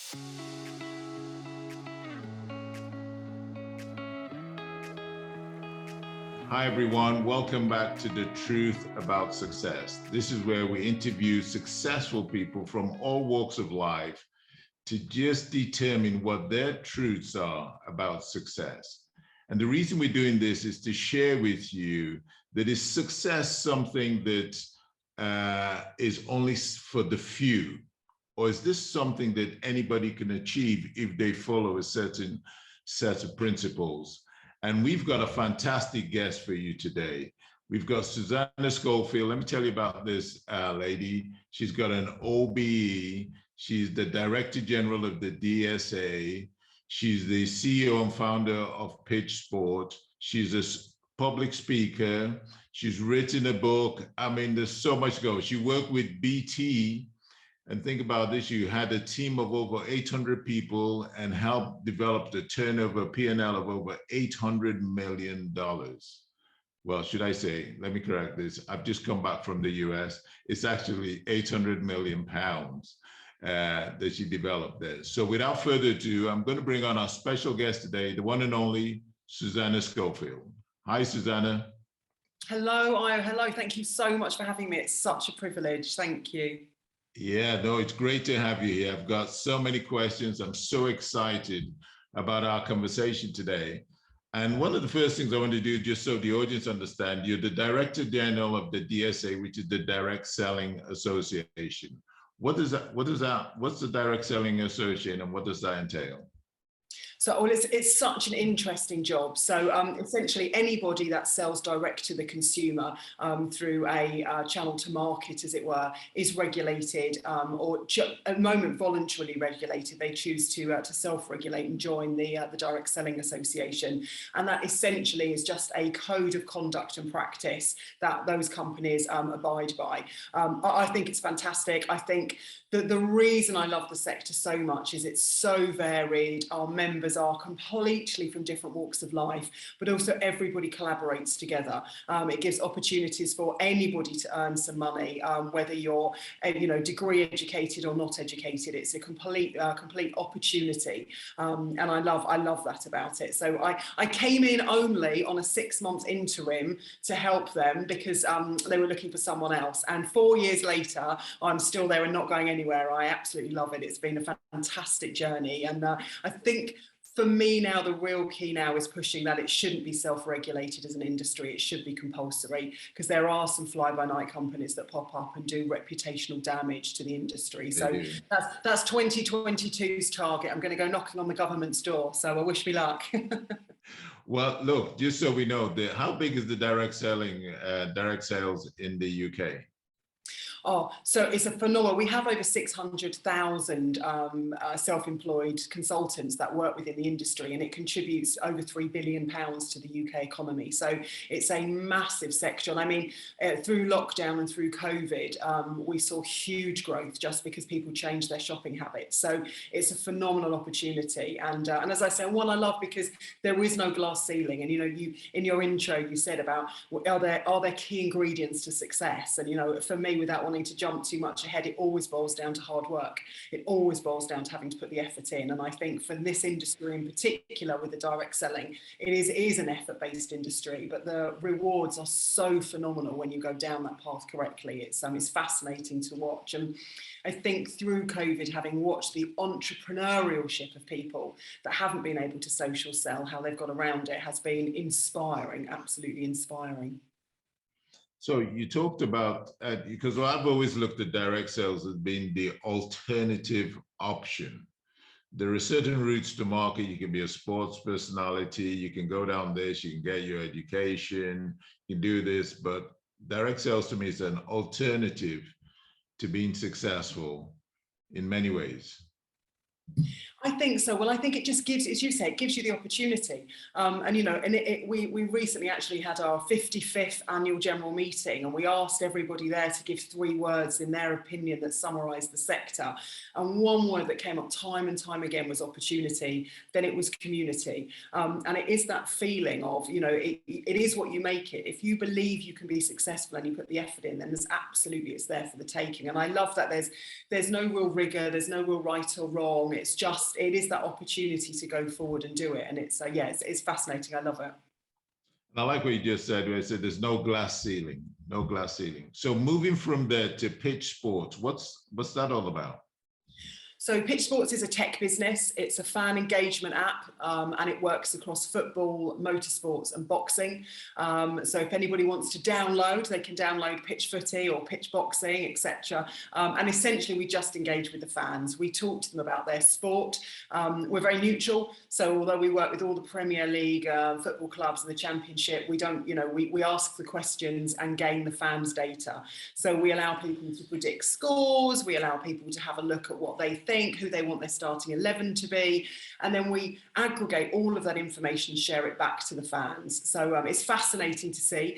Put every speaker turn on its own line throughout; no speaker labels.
Hi, everyone. Welcome back to The Truth About Success. This is where we interview successful people from all walks of life to just determine what their truths are about success. And the reason we're doing this is to share with you that is success something that is only for the few? Or is this something that anybody can achieve if they follow a certain set of principles? And we've got a fantastic guest for you today. We've got Susannah Schofield. Let me tell you about this lady. She's got an OBE. She's the Director General of the DSA. She's the CEO and founder of Pitch Sport. She's a public speaker. She's written a book. I mean, there's so much to go. She worked with BT. And think about this, you had a team of over 800 people and helped develop the turnover P&L of over $800 million. Well, should I say, let me correct this. I've just come back from the US. It's actually 800 million pounds that she developed there. So without further ado, I'm going to bring on our special guest today, the one and only Susannah Schofield. Hi, Susannah.
Hello. Thank you so much for having me. It's such a privilege. Thank you.
Yeah, no, it's great to have you here. I've got so many questions. I'm so excited about our conversation today. And one of the first things I want to do, just so the audience understand, you're the Director General of the DSA, which is the Direct Selling Association. What's the Direct Selling Association and what does that entail?
So it's such an interesting job. So essentially anybody that sells direct to the consumer through a channel to market, as it were, is regulated or at the moment voluntarily regulated. They choose to self-regulate and join the Direct Selling Association. And that essentially is just a code of conduct and practice that those companies abide by. I think it's fantastic. I think the reason I love the sector so much is it's so varied. Our members are completely from different walks of life, but also everybody collaborates together. It gives opportunities for anybody to earn some money, whether you're degree educated or not educated. It's a complete opportunity, and I love that about it. So I came in only on a 6-month interim to help them because they were looking for someone else, and 4 years later I'm still there and not going anywhere. I absolutely love it. It's been a fantastic journey, and I think for me now, the real key now is pushing that it shouldn't be self-regulated as an industry. It should be compulsory, because there are some fly-by-night companies that pop up and do reputational damage to the industry. So that's 2022's target. I'm going to go knocking on the government's door. So I wish me luck.
Well, look, just so we know, how big is the direct sales in the UK?
Oh, so it's a phenomenal. We have over 600,000 self-employed consultants that work within the industry, and it contributes over £3 billion to the UK economy. So it's a massive sector. And I mean, through lockdown and through COVID, we saw huge growth just because people changed their shopping habits. So it's a phenomenal opportunity. And as I say, one I love because there is no glass ceiling. And, you in your intro, you said about, are there key ingredients to success? And, for me, without wanting to jump too much ahead, it always boils down to hard work. It always boils down to having to put the effort in. And I think for this industry in particular, with the direct selling, it is an effort-based industry, but the rewards are so phenomenal when you go down that path correctly. It's fascinating to watch. And I think through COVID, having watched the entrepreneurship of people that haven't been able to social sell, how they've got around it, has been inspiring, absolutely inspiring.
So you talked about, because I've always looked at direct sales as being the alternative option. There are certain routes to market. You can be a sports personality, you can go down this, you can get your education, you can do this, but direct sales to me is an alternative to being successful in many ways.
I think so. Well, I think it just gives, as you say, it gives you the opportunity. We recently actually had our 55th annual general meeting, and we asked everybody there to give 3 words in their opinion that summarised the sector. And one word that came up time and time again was opportunity. Then it was community. And it is that feeling of, it is what you make it. If you believe you can be successful and you put the effort in, then it's there for the taking. And I love that there's no real rigour, there's no real right or wrong. it is that opportunity to go forward and do it. And it's it's fascinating. I love it.
And I like what you just said, where I said there's no glass ceiling, no glass ceiling. So moving from there to pitch sports, what's that all about?
So Pitch Sports is a tech business. It's a fan engagement app, and it works across football, motorsports and boxing. So if anybody wants to download, they can download Pitch Footy or Pitch Boxing, etc. And essentially we just engage with the fans. We talk to them about their sport. We're very neutral. So although we work with all the Premier League football clubs and the Championship, we don't, we ask the questions and gain the fans' data. So we allow people to predict scores. We allow people to have a look at what they think, who they want their starting 11 to be, and then we aggregate all of that information and share it back to the fans. So it's fascinating to see.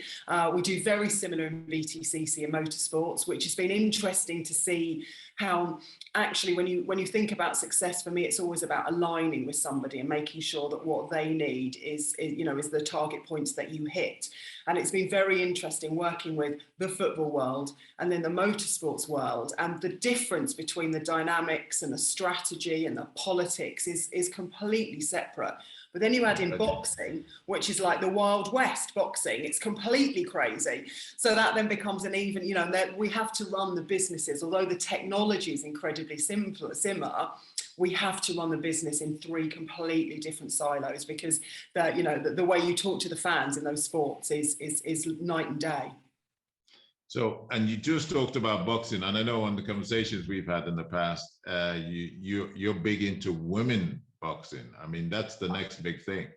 We do very similar in VTCC and motorsports, which has been interesting to see how actually when you think about success, for me it's always about aligning with somebody and making sure that what they need is the target points that you hit. And it's been very interesting working with the football world and then the motorsports world, and the difference between the dynamics and the strategy and the politics is completely separate. But then you add in boxing, which is like the Wild West boxing. It's completely crazy. So that then becomes an even, that we have to run the businesses, although the technology is incredibly similar, we have to run the business in three completely different silos, because the way you talk to the fans in those sports is night and day.
So, and you just talked about boxing, and I know on the conversations we've had in the past, you're big into women boxing. I mean, that's the next big thing.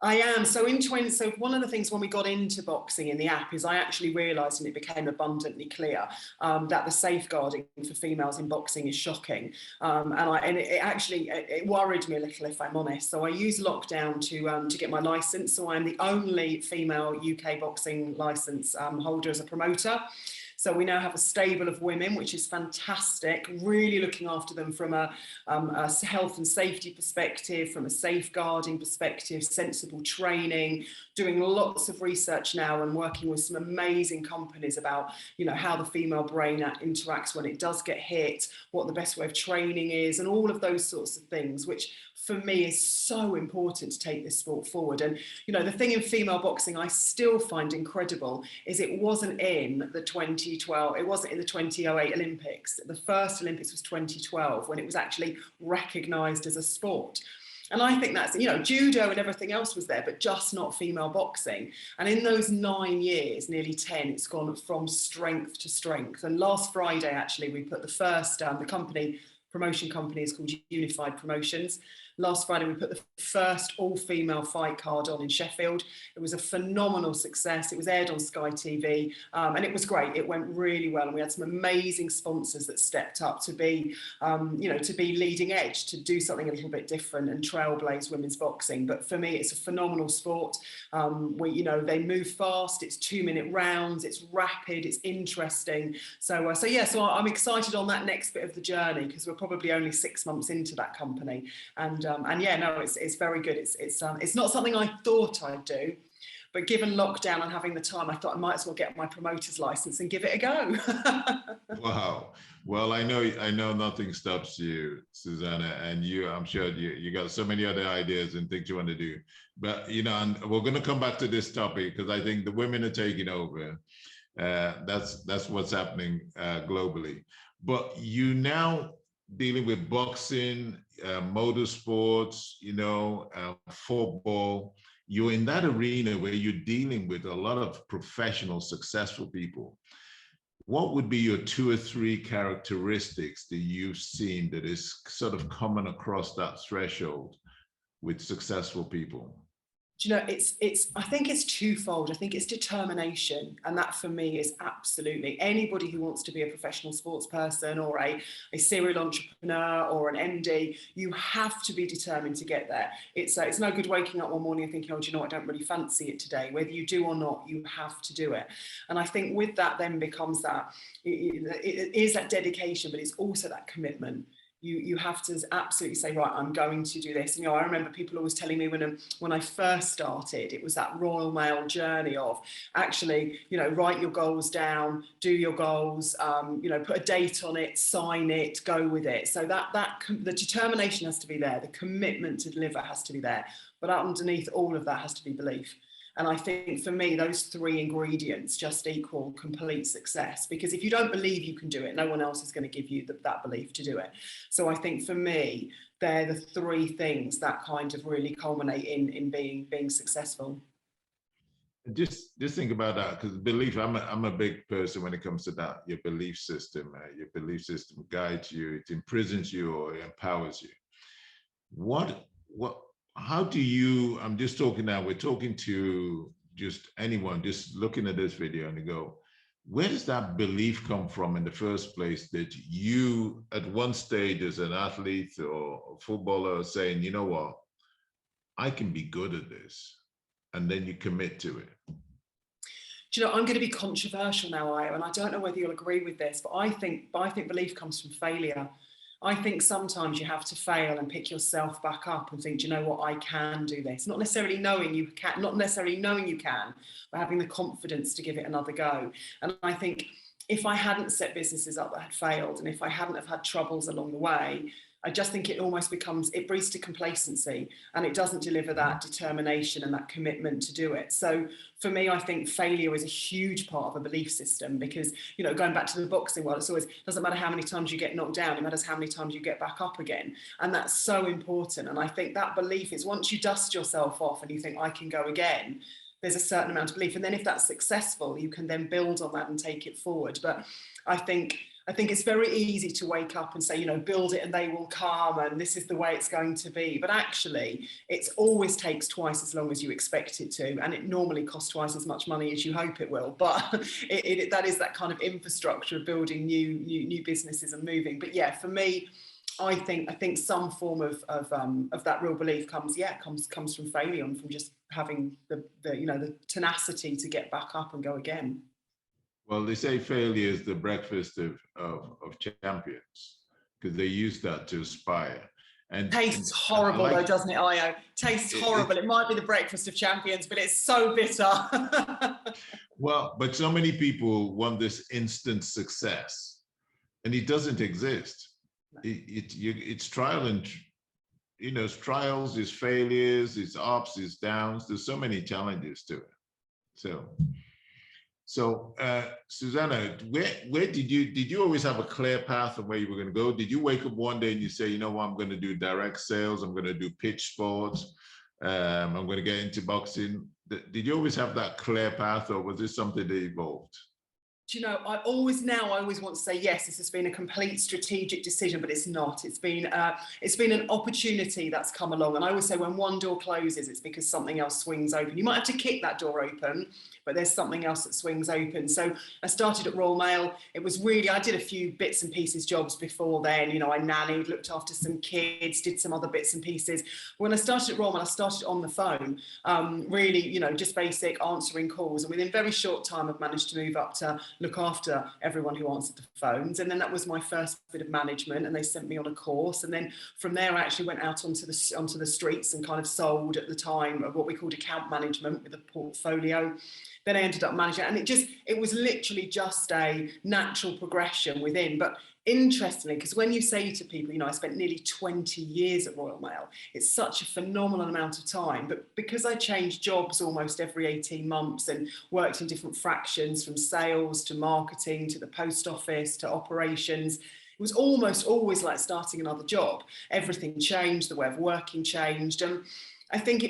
I am. So one of the things when we got into boxing in the app is I actually realised, and it became abundantly clear, that the safeguarding for females in boxing is shocking. And it worried me a little, if I'm honest. So I used lockdown to get my licence. So I'm the only female UK boxing licence holder as a promoter. So we now have a stable of women, which is fantastic, really looking after them from a health and safety perspective, from a safeguarding perspective, sensible training, doing lots of research now and working with some amazing companies about, how the female brain interacts when it does get hit, what the best way of training is, and all of those sorts of things, which for me is so important to take this sport forward. And, the thing in female boxing I still find incredible is it wasn't in the 2012, it wasn't in the 2008 Olympics. The first Olympics was 2012, when it was actually recognised as a sport. And I think that's, judo and everything else was there, but just not female boxing. And in those 9 years, nearly 10, it's gone from strength to strength. And last Friday, actually, we put the first, promotion company is called Unified Promotions. Last Friday, we put the first all-female fight card on in Sheffield. It was a phenomenal success. It was aired on Sky TV, and it was great. It went really well, and we had some amazing sponsors that stepped up to be, to be leading edge, to do something a little bit different and trailblaze women's boxing. But for me, it's a phenomenal sport. They move fast. It's 2-minute rounds. It's rapid. It's interesting. So I'm excited on that next bit of the journey, because we're probably only 6 months into that company. It's very good. It's not something I thought I'd do, but given lockdown and having the time, I thought I might as well get my promoter's license and give it a go. Wow.
Well, I know nothing stops you, Susannah, and I'm sure you got so many other ideas and things you want to do. But, and we're going to come back to this topic, because I think the women are taking over. That's what's happening globally. But you now dealing with boxing, motorsports, football. You're in that arena where you're dealing with a lot of professional, successful people. What would be your 2 or 3 characteristics that you've seen that is sort of common across that threshold with successful people?
I think it's twofold. I think it's determination, and that for me is absolutely anybody who wants to be a professional sports person or a serial entrepreneur or an MD. You have to be determined to get there. It's no good waking up one morning and thinking, I don't really fancy it today. Whether you do or not, you have to do it. And I think with that then becomes that it is that dedication, but it's also that commitment. You have to absolutely say, right, I'm going to do this. And, I remember people always telling me when I first started, it was that Royal Mail journey of actually, write your goals down, do your goals, put a date on it, sign it, go with it. So the determination has to be there. The commitment to deliver has to be there. But underneath all of that has to be belief. And I think for me, those three ingredients just equal complete success, because if you don't believe you can do it, no one else is going to give you that belief to do it. So I think for me, they're the three things that kind of really culminate in being successful.
Just think about that, because belief, I'm a big person when it comes to that. Your belief system guides you, it imprisons you or empowers you. How do you, I'm just talking now, we're talking to just anyone just looking at this video and you go, where does that belief come from in the first place, that you at one stage as an athlete or a footballer are saying, you know what, I can be good at this, and then you commit to it?
Do you know, I'm going to be controversial now, Ayo, and I don't know whether you'll agree with this, but I think belief comes from failure. I think sometimes you have to fail and pick yourself back up and think, do you know what, I can do this. Not necessarily knowing you can, but having the confidence to give it another go. And I think if I hadn't set businesses up that had failed, and if I hadn't have had troubles along the way, I just think it almost it breeds to complacency, and it doesn't deliver that determination and that commitment to do it. So for me, I think failure is a huge part of a belief system, because, going back to the boxing world, it's always, doesn't matter how many times you get knocked down, it matters how many times you get back up again. And that's so important. And I think that belief is, once you dust yourself off and you think, I can go again, there's a certain amount of belief. And then if that's successful, you can then build on that and take it forward. But I think it's very easy to wake up and say, build it and they will come, and this is the way it's going to be. But actually, it always takes twice as long as you expect it to, and it normally costs twice as much money as you hope it will. But that is that kind of infrastructure of building new businesses and moving. But yeah, for me, I think some form of that real belief comes from failure, and from just having the tenacity to get back up and go again.
Well, they say failure is the breakfast of champions, because they use that to aspire. And
tastes horrible, though, doesn't it, Ayo? Tastes horrible. It might be the breakfast of champions, but it's so bitter.
Well, but so many people want this instant success, and it doesn't exist. It's trial and, it's trials, it's failures, it's ups, it's downs. There's so many challenges to it. So, Susannah, where did you always have a clear path of where you were going to go? Did you wake up one day and you say, you know what, I'm going to do direct sales, I'm going to do pitch sports, I'm going to get into boxing? Did you always have that clear path, or was this something that evolved?
Do you know, I always want to say, yes, this has been a complete strategic decision, but it's not. It's been an opportunity that's come along. And I always say, when one door closes, it's because something else swings open. You might have to kick that door open, but there's something else that swings open. So I started at Royal Mail. It was really, I did a few bits and pieces jobs before then. I nannied, looked after some kids, did some other bits and pieces. When I started at Royal Mail, I started on the phone, really, just basic answering calls. And within a very short time, I've managed to move up to look after everyone who answered the phones. And then that was my first bit of management, and they sent me on a course. And then from there, I actually went out onto the streets and kind of sold, at the time, of what we called account management with a portfolio. Then I ended up managing, and it was literally just a natural progression within. But interestingly, because when you say to people, I spent nearly 20 years at Royal Mail, it's such a phenomenal amount of time. But because I changed jobs almost every 18 months and worked in different fractions, from sales to marketing to the post office to operations, it was almost always like starting another job. Everything changed, the way of working changed. And I think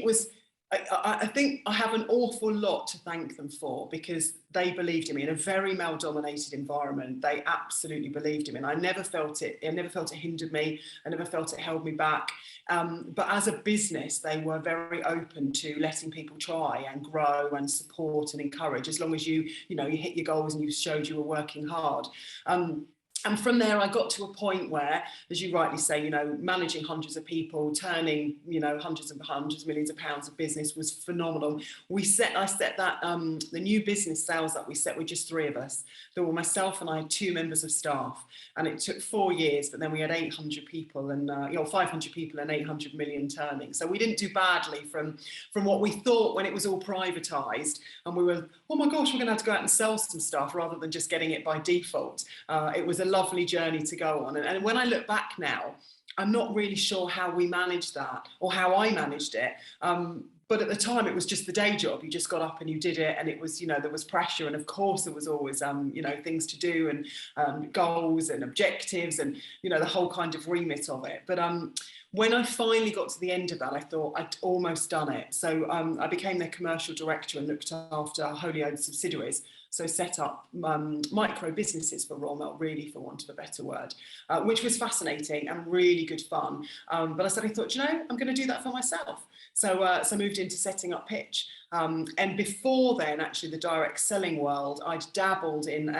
I think I have an awful lot to thank them for, because they believed in me in a very male-dominated environment. They absolutely believed in me, and I never felt it hindered me. I never felt it held me back. But as a business, they were very open to letting people try and grow and support and encourage, as long as you hit your goals and you showed you were working hard. And from there, I got to a point where, as you rightly say, managing hundreds of people, turning, hundreds and hundreds, millions of pounds of business was phenomenal. I set that, the new business sales that we set with just 3 of us. There were myself and I had 2 members of staff, and it took 4 years, but then we had 800 people and, 500 people and 800 million turning. So we didn't do badly from what we thought when it was all privatised. And we were, oh my gosh, we're going to have to go out and sell some stuff rather than just getting it by default. It was a lovely journey to go on. And when I look back now, I'm not really sure how we managed that or how I managed it. But at the time, it was just the day job. You just got up and you did it. And it was, there was pressure. And of course, there was always, things to do and goals and objectives and, the whole kind of remit of it. But when I finally got to the end of that, I thought I'd almost done it. So I became their commercial director and looked after wholly owned subsidiaries. So set up micro businesses for Royal Mail, really, for want of a better word, which was fascinating and really good fun. But I suddenly thought, I'm going to do that for myself. So I moved into setting up Pitch. And before then, actually, the direct selling world, I'd dabbled in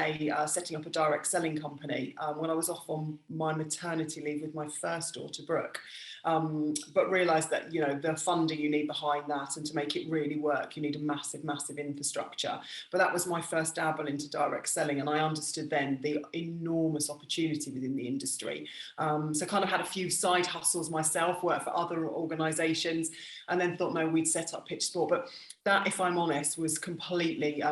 setting up a direct selling company when I was off on my maternity leave with my first daughter, Brooke. But realised that, the funding you need behind that, and to make it really work, you need a massive, massive infrastructure. But that was my first dabble into direct selling, and I understood then the enormous opportunity within the industry. So kind of had a few side hustles myself, worked for other organisations, and then thought, no, we'd set up Pitch Sport. But that, if I'm honest, was completely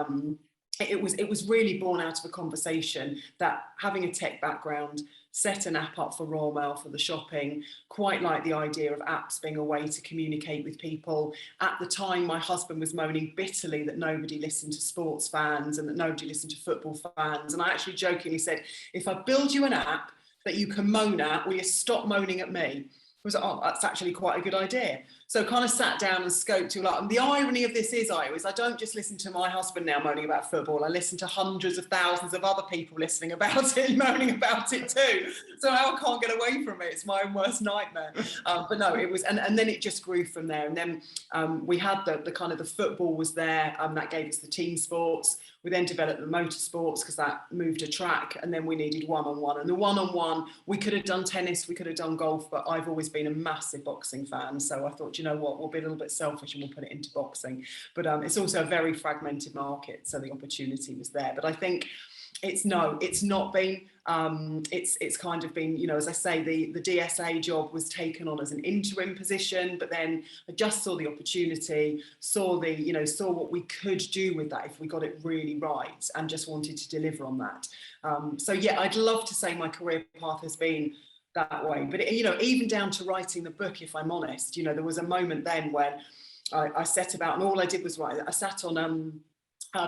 it was really born out of a conversation that, having a tech background, set an app up for Royal Mail for the shopping, quite like the idea of apps being a way to communicate with people. At the time, my husband was moaning bitterly that nobody listened to sports fans and that nobody listened to football fans. And I actually jokingly said, if I build you an app that you can moan at, will you stop moaning at me? I was like, oh, that's actually quite a good idea. So kind of sat down and scoped to and the irony of this is I don't just listen to my husband now moaning about football. I listen to hundreds of thousands of other people listening about it and moaning about it too. So now I can't get away from it. It's my own worst nightmare. But no, it was, and then it just grew from there. And then we had the kind of the football was there, that gave us the team sports. We then developed the motorsports because that moved a track, and then we needed one-on-one. And the one-on-one, we could have done tennis, we could have done golf, but I've always been a massive boxing fan. So I thought, you know what, we'll be a little bit selfish and we'll put it into boxing. But it's also a very fragmented market, so the opportunity was there. But I think it's not been, it's kind of been, as I say, the DSA job was taken on as an interim position, but then I just saw the opportunity, saw what we could do with that if we got it really right, and just wanted to deliver on that. So yeah, I'd love to say my career path has been that way, but even down to writing the book, if I'm honest, there was a moment then when I set about, and all I did was write. I sat on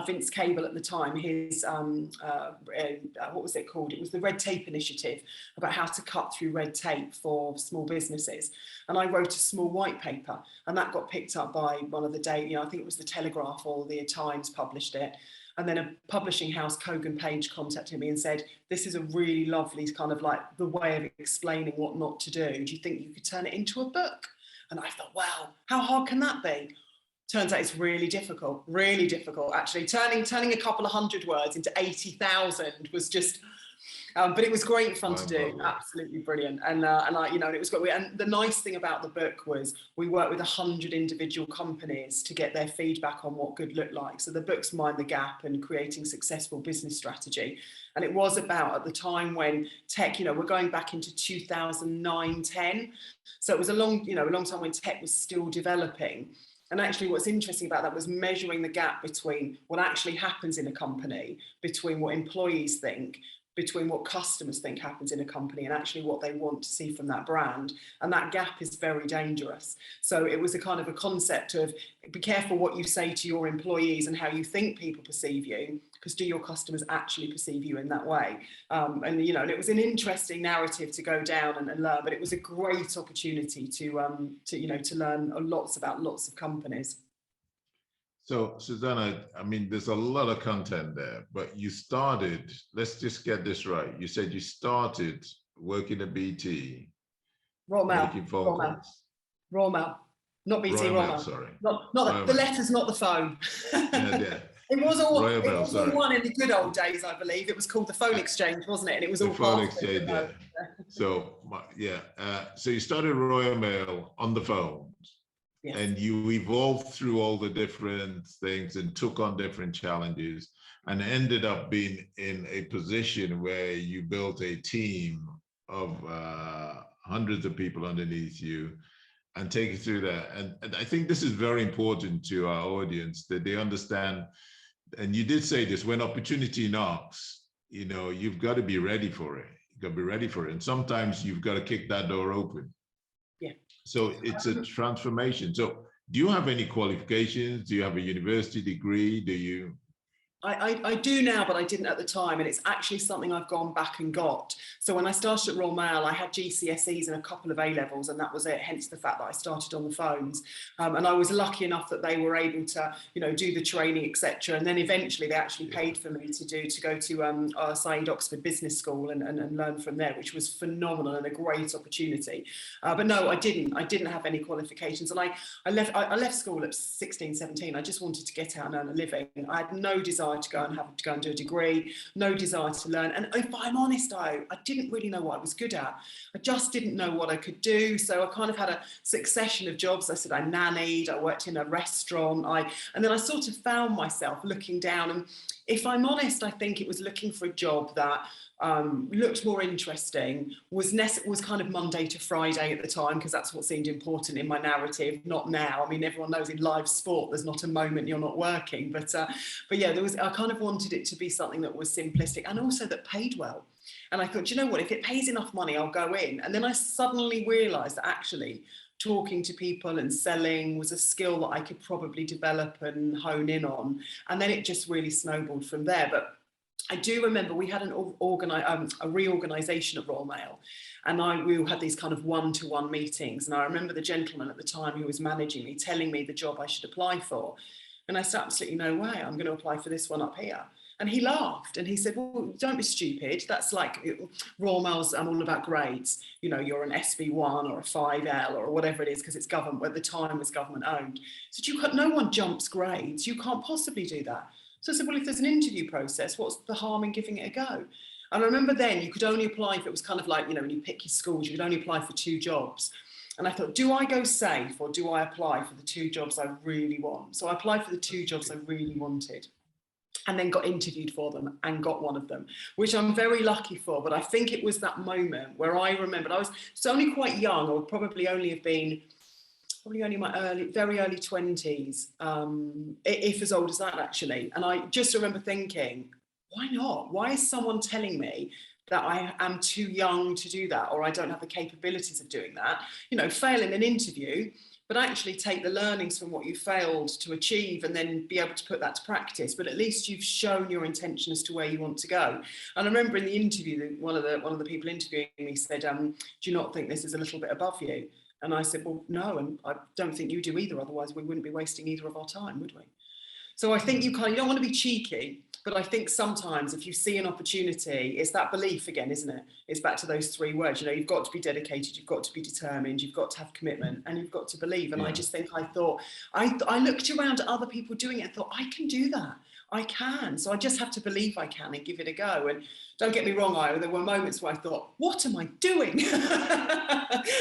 Vince Cable at the time, his, what was it called? It was the Red Tape Initiative, about how to cut through red tape for small businesses. And I wrote a small white paper, and that got picked up by one of the I think it was the Telegraph or the Times published it. And then a publishing house, Kogan Page, contacted me and said, this is a really lovely kind of like the way of explaining what not to do. Do you think you could turn it into a book? And I thought, wow, how hard can that be? Turns out it's really difficult, actually. Turning a couple of hundred words into 80,000 was just, but it was great fun to do, absolutely brilliant. And it was great. And the nice thing about the book was we worked with 100 individual companies to get their feedback on what good looked like. So the book's Mind the Gap and creating successful business strategy. And it was about, at the time when tech, we're going back into 2009, 10. So it was a long time when tech was still developing. And actually what's interesting about that was measuring the gap between what actually happens in a company, between what employees think, between what customers think happens in a company, and actually what they want to see from that brand. And that gap is very dangerous. So it was a kind of a concept of be careful what you say to your employees and how you think people perceive you, because do your customers actually perceive you in that way? And it was an interesting narrative to go down and learn, but it was a great opportunity to learn lots about lots of companies.
So, Susannah, I mean, there's a lot of content there, but you started, let's just get this right. You said you started working at BT.
Royal Mail.
Making phone calls.
Royal Mail. Not BT, Royal Mail.
Sorry.
Not the letters, not the phone.
Yeah.
It was all
Royal
it
Mail,
was all
sorry.
one in the good old days, I believe. It was called the phone exchange, wasn't it? And it was
The
all
phone
bartered,
exchange, yeah. So, yeah. So you started Royal Mail on the phones,
Yes.
and you evolved through all the different things and took on different challenges and ended up being in a position where you built a team of hundreds of people underneath you and take you through that. And I think this is very important to our audience, that they understand. And you did say this, when opportunity knocks, you know, you've got to be ready for it. You've got to be ready for it. And sometimes you've got to kick that door open.
Yeah.
So it's a transformation. So do you have any qualifications? Do you have a university degree? Do you?
I do now, but I didn't at the time, and it's actually something I've gone back and got. So when I started at Royal Mail, I had GCSEs and a couple of A-levels, and that was it, hence the fact that I started on the phones. And I was lucky enough that they were able to, you know, do the training, etc. And then eventually they actually paid for me to go to Said Oxford Business School and learn from there, which was phenomenal and a great opportunity. But no, I didn't have any qualifications. And I left school at 16, 17. I just wanted to get out and earn a living. I had no desire to go and do a degree, no desire to learn. And if I'm honest, I didn't really know what I was good at. I just didn't know what I could do. So I kind of had a succession of jobs. I said I nannied, I worked in a restaurant, and then I sort of found myself looking down. And if I'm honest, I think it was looking for a job that looked more interesting, was kind of Monday to Friday at the time, because that's what seemed important in my narrative. Not now. I mean, everyone knows in live sport there's not a moment you're not working, but yeah, I kind of wanted it to be something that was simplistic and also that paid well. And I thought, you know what, if it pays enough money, I'll go in. And then I suddenly realized that actually talking to people and selling was a skill that I could probably develop and hone in on. And then it just really snowballed from there. But I do remember we had a reorganisation at Royal Mail, and we had these kind of one-to-one meetings. And I remember the gentleman at the time who was managing me telling me the job I should apply for. And I said, absolutely no way, I'm going to apply for this one up here. And he laughed and he said, well, don't be stupid. That's like Royal Mail's, I'm all about grades. You know, you're an SB1 or a 5L or whatever it is, because it's government, at the time was government owned. So no one jumps grades. You can't possibly do that. So I said, well, if there's an interview process, what's the harm in giving it a go? And I remember then you could only apply if it was kind of like, you know, when you pick your schools, you could only apply for 2 jobs. And I thought, do I go safe or do I apply for the 2 jobs I really want? So I applied for the 2 jobs I really wanted, and then got interviewed for them and got one of them, which I'm very lucky for. But I think it was that moment where I remembered I was only quite young. I would probably only have been only my very early 20s, if as old as that actually. And I just remember thinking, why not? Why is someone telling me that I am too young to do that, or I don't have the capabilities of doing that? You know, fail in an interview, but actually take the learnings from what you failed to achieve and then be able to put that to practice. But at least you've shown your intention as to where you want to go. And I remember in the interview, one of the people interviewing me said, do you not think this is a little bit above you? And I said, well, no, and I don't think you do either. Otherwise, we wouldn't be wasting either of our time, would we? So I think you don't want to be cheeky, but I think sometimes if you see an opportunity, it's that belief again, isn't it? It's back to those 3 words. You know, you've got to be dedicated, you've got to be determined, you've got to have commitment, and you've got to believe. And I just think I looked around at other people doing it and thought, I can do that. I can. So I just have to believe I can and give it a go. And don't get me wrong, there were moments where I thought, what am I doing?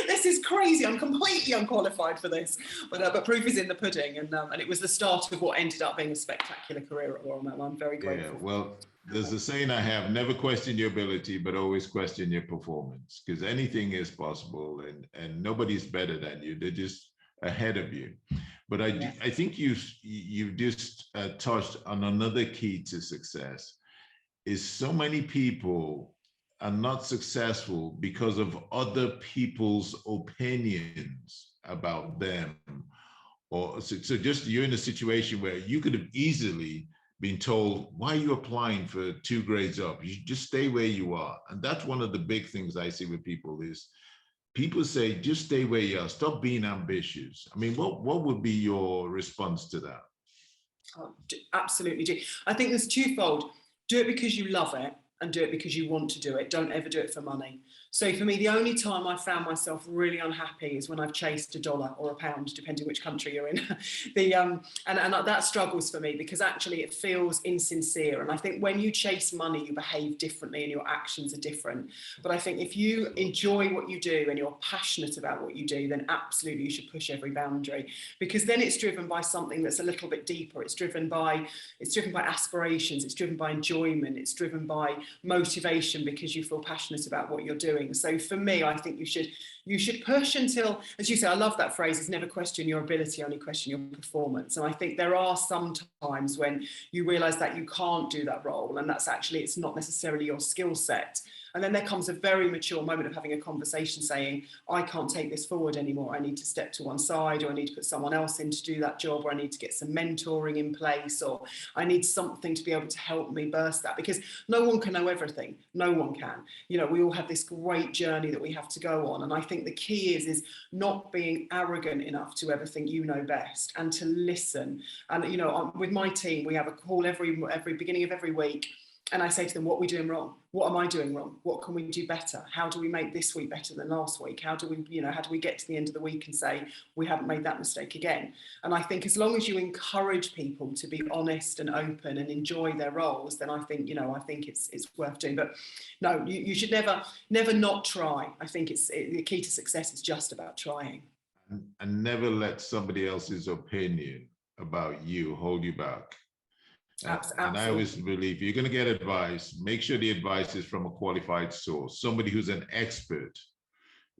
This is crazy. I'm completely unqualified for this. But proof is in the pudding. And it was the start of what ended up being a spectacular career at Royal Mail. I'm very grateful.
Yeah, well, there's a saying I have, never question your ability, but always question your performance, because anything is possible and nobody's better than you. They're just ahead of you. But I think you've just touched on another key to success, is so many people are not successful because of other people's opinions about them. Or so just you're in a situation where you could have easily been told, why are you applying for 2 grades up? You just stay where you are. And that's one of the big things I see with people is people say, just stay where you are, stop being ambitious. I mean, what would be your response to that?
Oh, absolutely do. I think there's twofold. Do it because you love it and do it because you want to do it. Don't ever do it for money. So for me, the only time I found myself really unhappy is when I've chased $1 or £1, depending which country you're in. And that struggles for me, because actually it feels insincere. And I think when you chase money, you behave differently and your actions are different. But I think if you enjoy what you do and you're passionate about what you do, then absolutely you should push every boundary, because then it's driven by something that's a little bit deeper. It's driven by aspirations, it's driven by enjoyment, it's driven by motivation, because you feel passionate about what you're doing. So for me, I think you should push until, as you say, I love that phrase, it's never question your ability, only question your performance. And I think there are some times when you realize that you can't do that role, and that's actually, it's not necessarily your skill set. And then there comes a very mature moment of having a conversation saying, I can't take this forward anymore. I need to step to one side, or I need to put someone else in to do that job, or I need to get some mentoring in place, or I need something to be able to help me burst that, because no one can know everything. No one can. You know, we all have this great journey that we have to go on. And I think the key is not being arrogant enough to ever think you know best, and to listen. And, you know, with my team, we have a call every beginning of every week. And I say to them, what are we doing wrong? What am I doing wrong? What can we do better? How do we make this week better than last week? How do we get to the end of the week and say, we haven't made that mistake again? And I think as long as you encourage people to be honest and open and enjoy their roles, then I think it's worth doing. But no, you should never not try. I think the key to success is just about trying.
And never let somebody else's opinion about you hold you back. And I always believe you're going to get advice, make sure the advice is from a qualified source, somebody who's an expert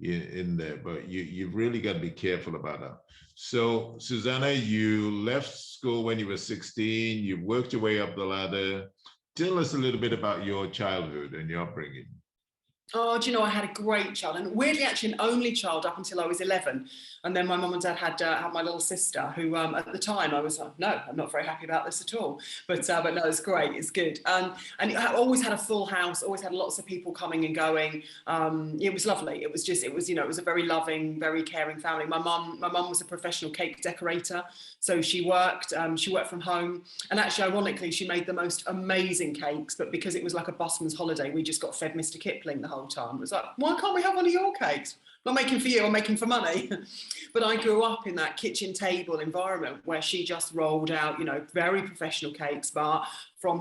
in there, but you've really got to be careful about that. So Susannah, you left school when you were 16, you worked your way up the ladder. Tell us a little bit about your childhood and your upbringing.
Oh, do you know, I had a great child, and weirdly actually an only child up until I was 11. And then my mum and dad had my little sister, who at the time I was like, no, I'm not very happy about this at all. But no, it's great, it's good. And I always had a full house, always had lots of people coming and going. It was lovely. It was a very loving, very caring family. My mum was a professional cake decorator, so she worked from home. And actually, ironically, she made the most amazing cakes. But because it was like a busman's holiday, we just got fed Mr. Kipling the whole time. It was like, why can't we have one of your cakes? Not making for you, I'm making for money. But I grew up in that kitchen table environment where she just rolled out, you know, very professional cakes, but from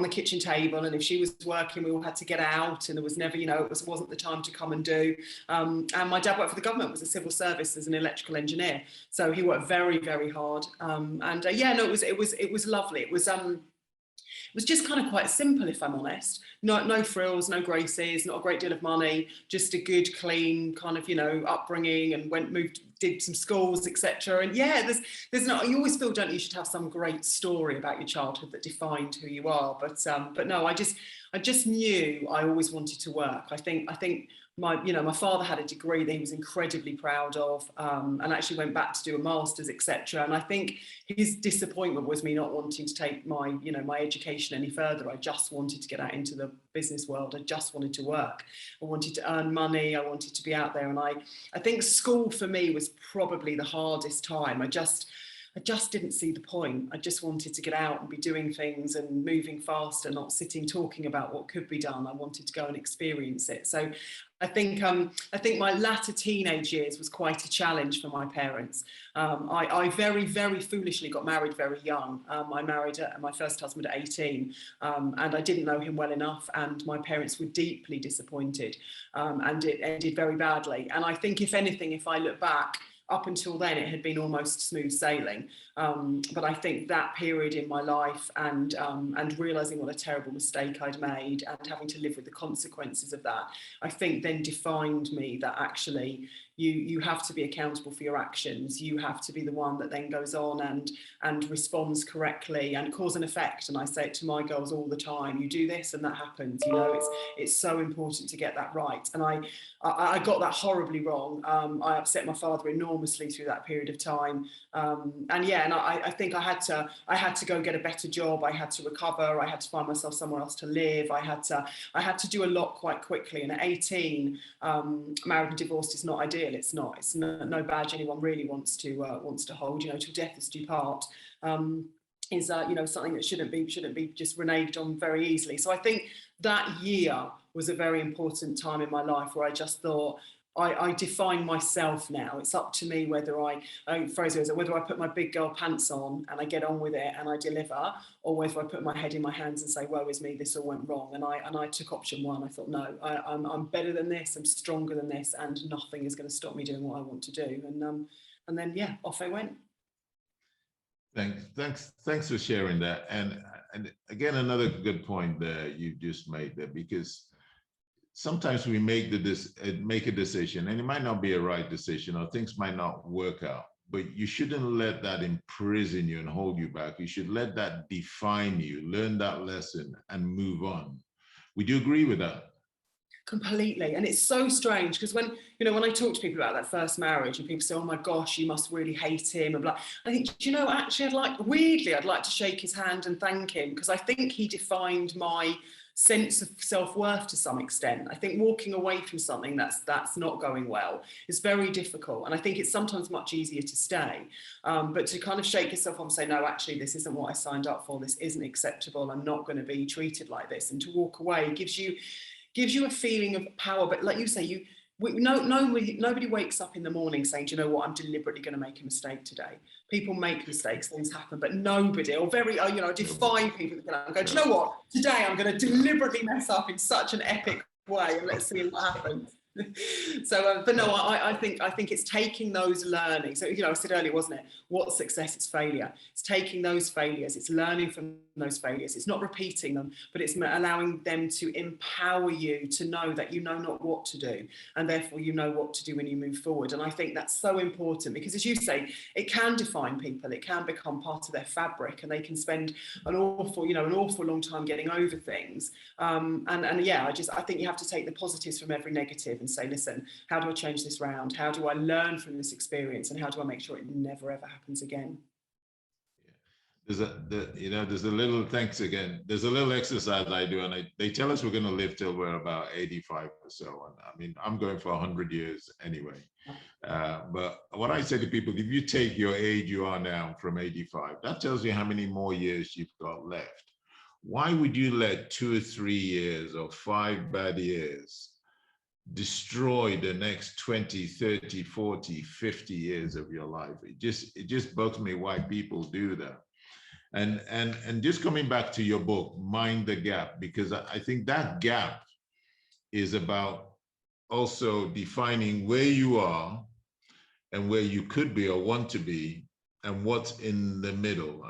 the kitchen table. And if she was working, we all had to get out, and there was never, you know, it wasn't the time to come and do. And my dad worked for the government, was a civil service as an electrical engineer. So he worked very, very hard. It was lovely. It was just kind of quite simple, if I'm honest. No frills, no graces, not a great deal of money, just a good, clean kind of, you know, upbringing, and did some schools, etc. And yeah, there's not, you always feel, don't you, should have some great story about your childhood that defined who you are. But no, I just knew I always wanted to work. I think my father had a degree that he was incredibly proud of, and actually went back to do a master's, etc. And I think his disappointment was me not wanting to take my education any further. I just wanted to get out into the business world. I just wanted to work. I wanted to earn money. I wanted to be out there. And I think school for me was probably the hardest time. I just didn't see the point. I just wanted to get out and be doing things and moving faster, not sitting talking about what could be done. I wanted to go and experience it. So I think my latter teenage years was quite a challenge for my parents. I very, very foolishly got married very young. I married my first husband at 18, and I didn't know him well enough, and my parents were deeply disappointed, and it ended very badly. And I think, if anything, if I look back, up until then, it had been almost smooth sailing. But I think that period in my life, and realising what a terrible mistake I'd made, and having to live with the consequences of that, I think then defined me, that actually you have to be accountable for your actions. You have to be the one that then goes on and responds correctly, and cause and effect. And I say it to my girls all the time, you do this and that happens. You know, it's so important to get that right. And I got that horribly wrong. I upset my father enormously through that period of time. And I think I had to go get a better job. I had to recover. I had to find myself somewhere else to live. I had to do a lot quite quickly. And at 18, married and divorced is not ideal. It's no badge anyone really wants to hold. You know, till death us do part. is something that shouldn't be just reneged on very easily. So I think that year was a very important time in my life where I just thought, I define myself now. It's up to me whether whether I put my big girl pants on and I get on with it and I deliver, or whether I put my head in my hands and say, woe is me, this all went wrong. And I took option one. I thought, no, I'm better than this, I'm stronger than this, and nothing is going to stop me doing what I want to do. And then yeah, off I went.
Thanks for sharing that. And again, another good point that you just made there, because sometimes we make a decision, and it might not be a right decision, or things might not work out, but you shouldn't let that imprison you and hold you back. You should let that define you, learn that lesson, and move on. Would you agree with that?
Completely. And it's so strange because when I talk to people about that first marriage and people say, oh my gosh, you must really hate him, and I think, actually I'd like to shake his hand and thank him, because I think he defined my sense of self-worth to some extent. I think walking away from something that's not going well is very difficult, and I think it's sometimes much easier to stay, but to kind of shake yourself off and say, no, actually this isn't what I signed up for, this isn't acceptable, I'm not going to be treated like this, and to walk away gives you a feeling of power. But like you say, nobody wakes up in the morning saying, do you know what, I'm deliberately going to make a mistake today. People make mistakes, things happen, but nobody, or I defy people that go, do you know what, today I'm going to deliberately mess up in such an epic way, and let's see what happens. So, but no, I think it's taking those learnings. So, I said earlier, wasn't it? What's success? It's failure. It's taking those failures. It's learning from those failures. It's not repeating them, but it's allowing them to empower you to know that you know not what to do, and therefore you know what to do when you move forward. And I think that's so important, because, as you say, it can define people. It can become part of their fabric, and they can spend an awful long time getting over things. And yeah, I think you have to take the positives from every negative and say, listen, how do I change this round? How do I learn from this experience? And how do I make sure it never, ever happens again?
There's a little, thanks again. There's a little exercise I do, and they tell us we're going to live till we're about 85 or so. And I mean, I'm going for 100 years anyway. But what I say to people, if you take your age you are now from 85, that tells you how many more years you've got left. Why would you let 2 or 3 years or 5 bad years destroy the next 20, 30, 40, 50 years of your life? It just bugs me why people do that. And just coming back to your book, Mind the Gap, because I think that gap is about also defining where you are and where you could be or want to be, and what's in the middle.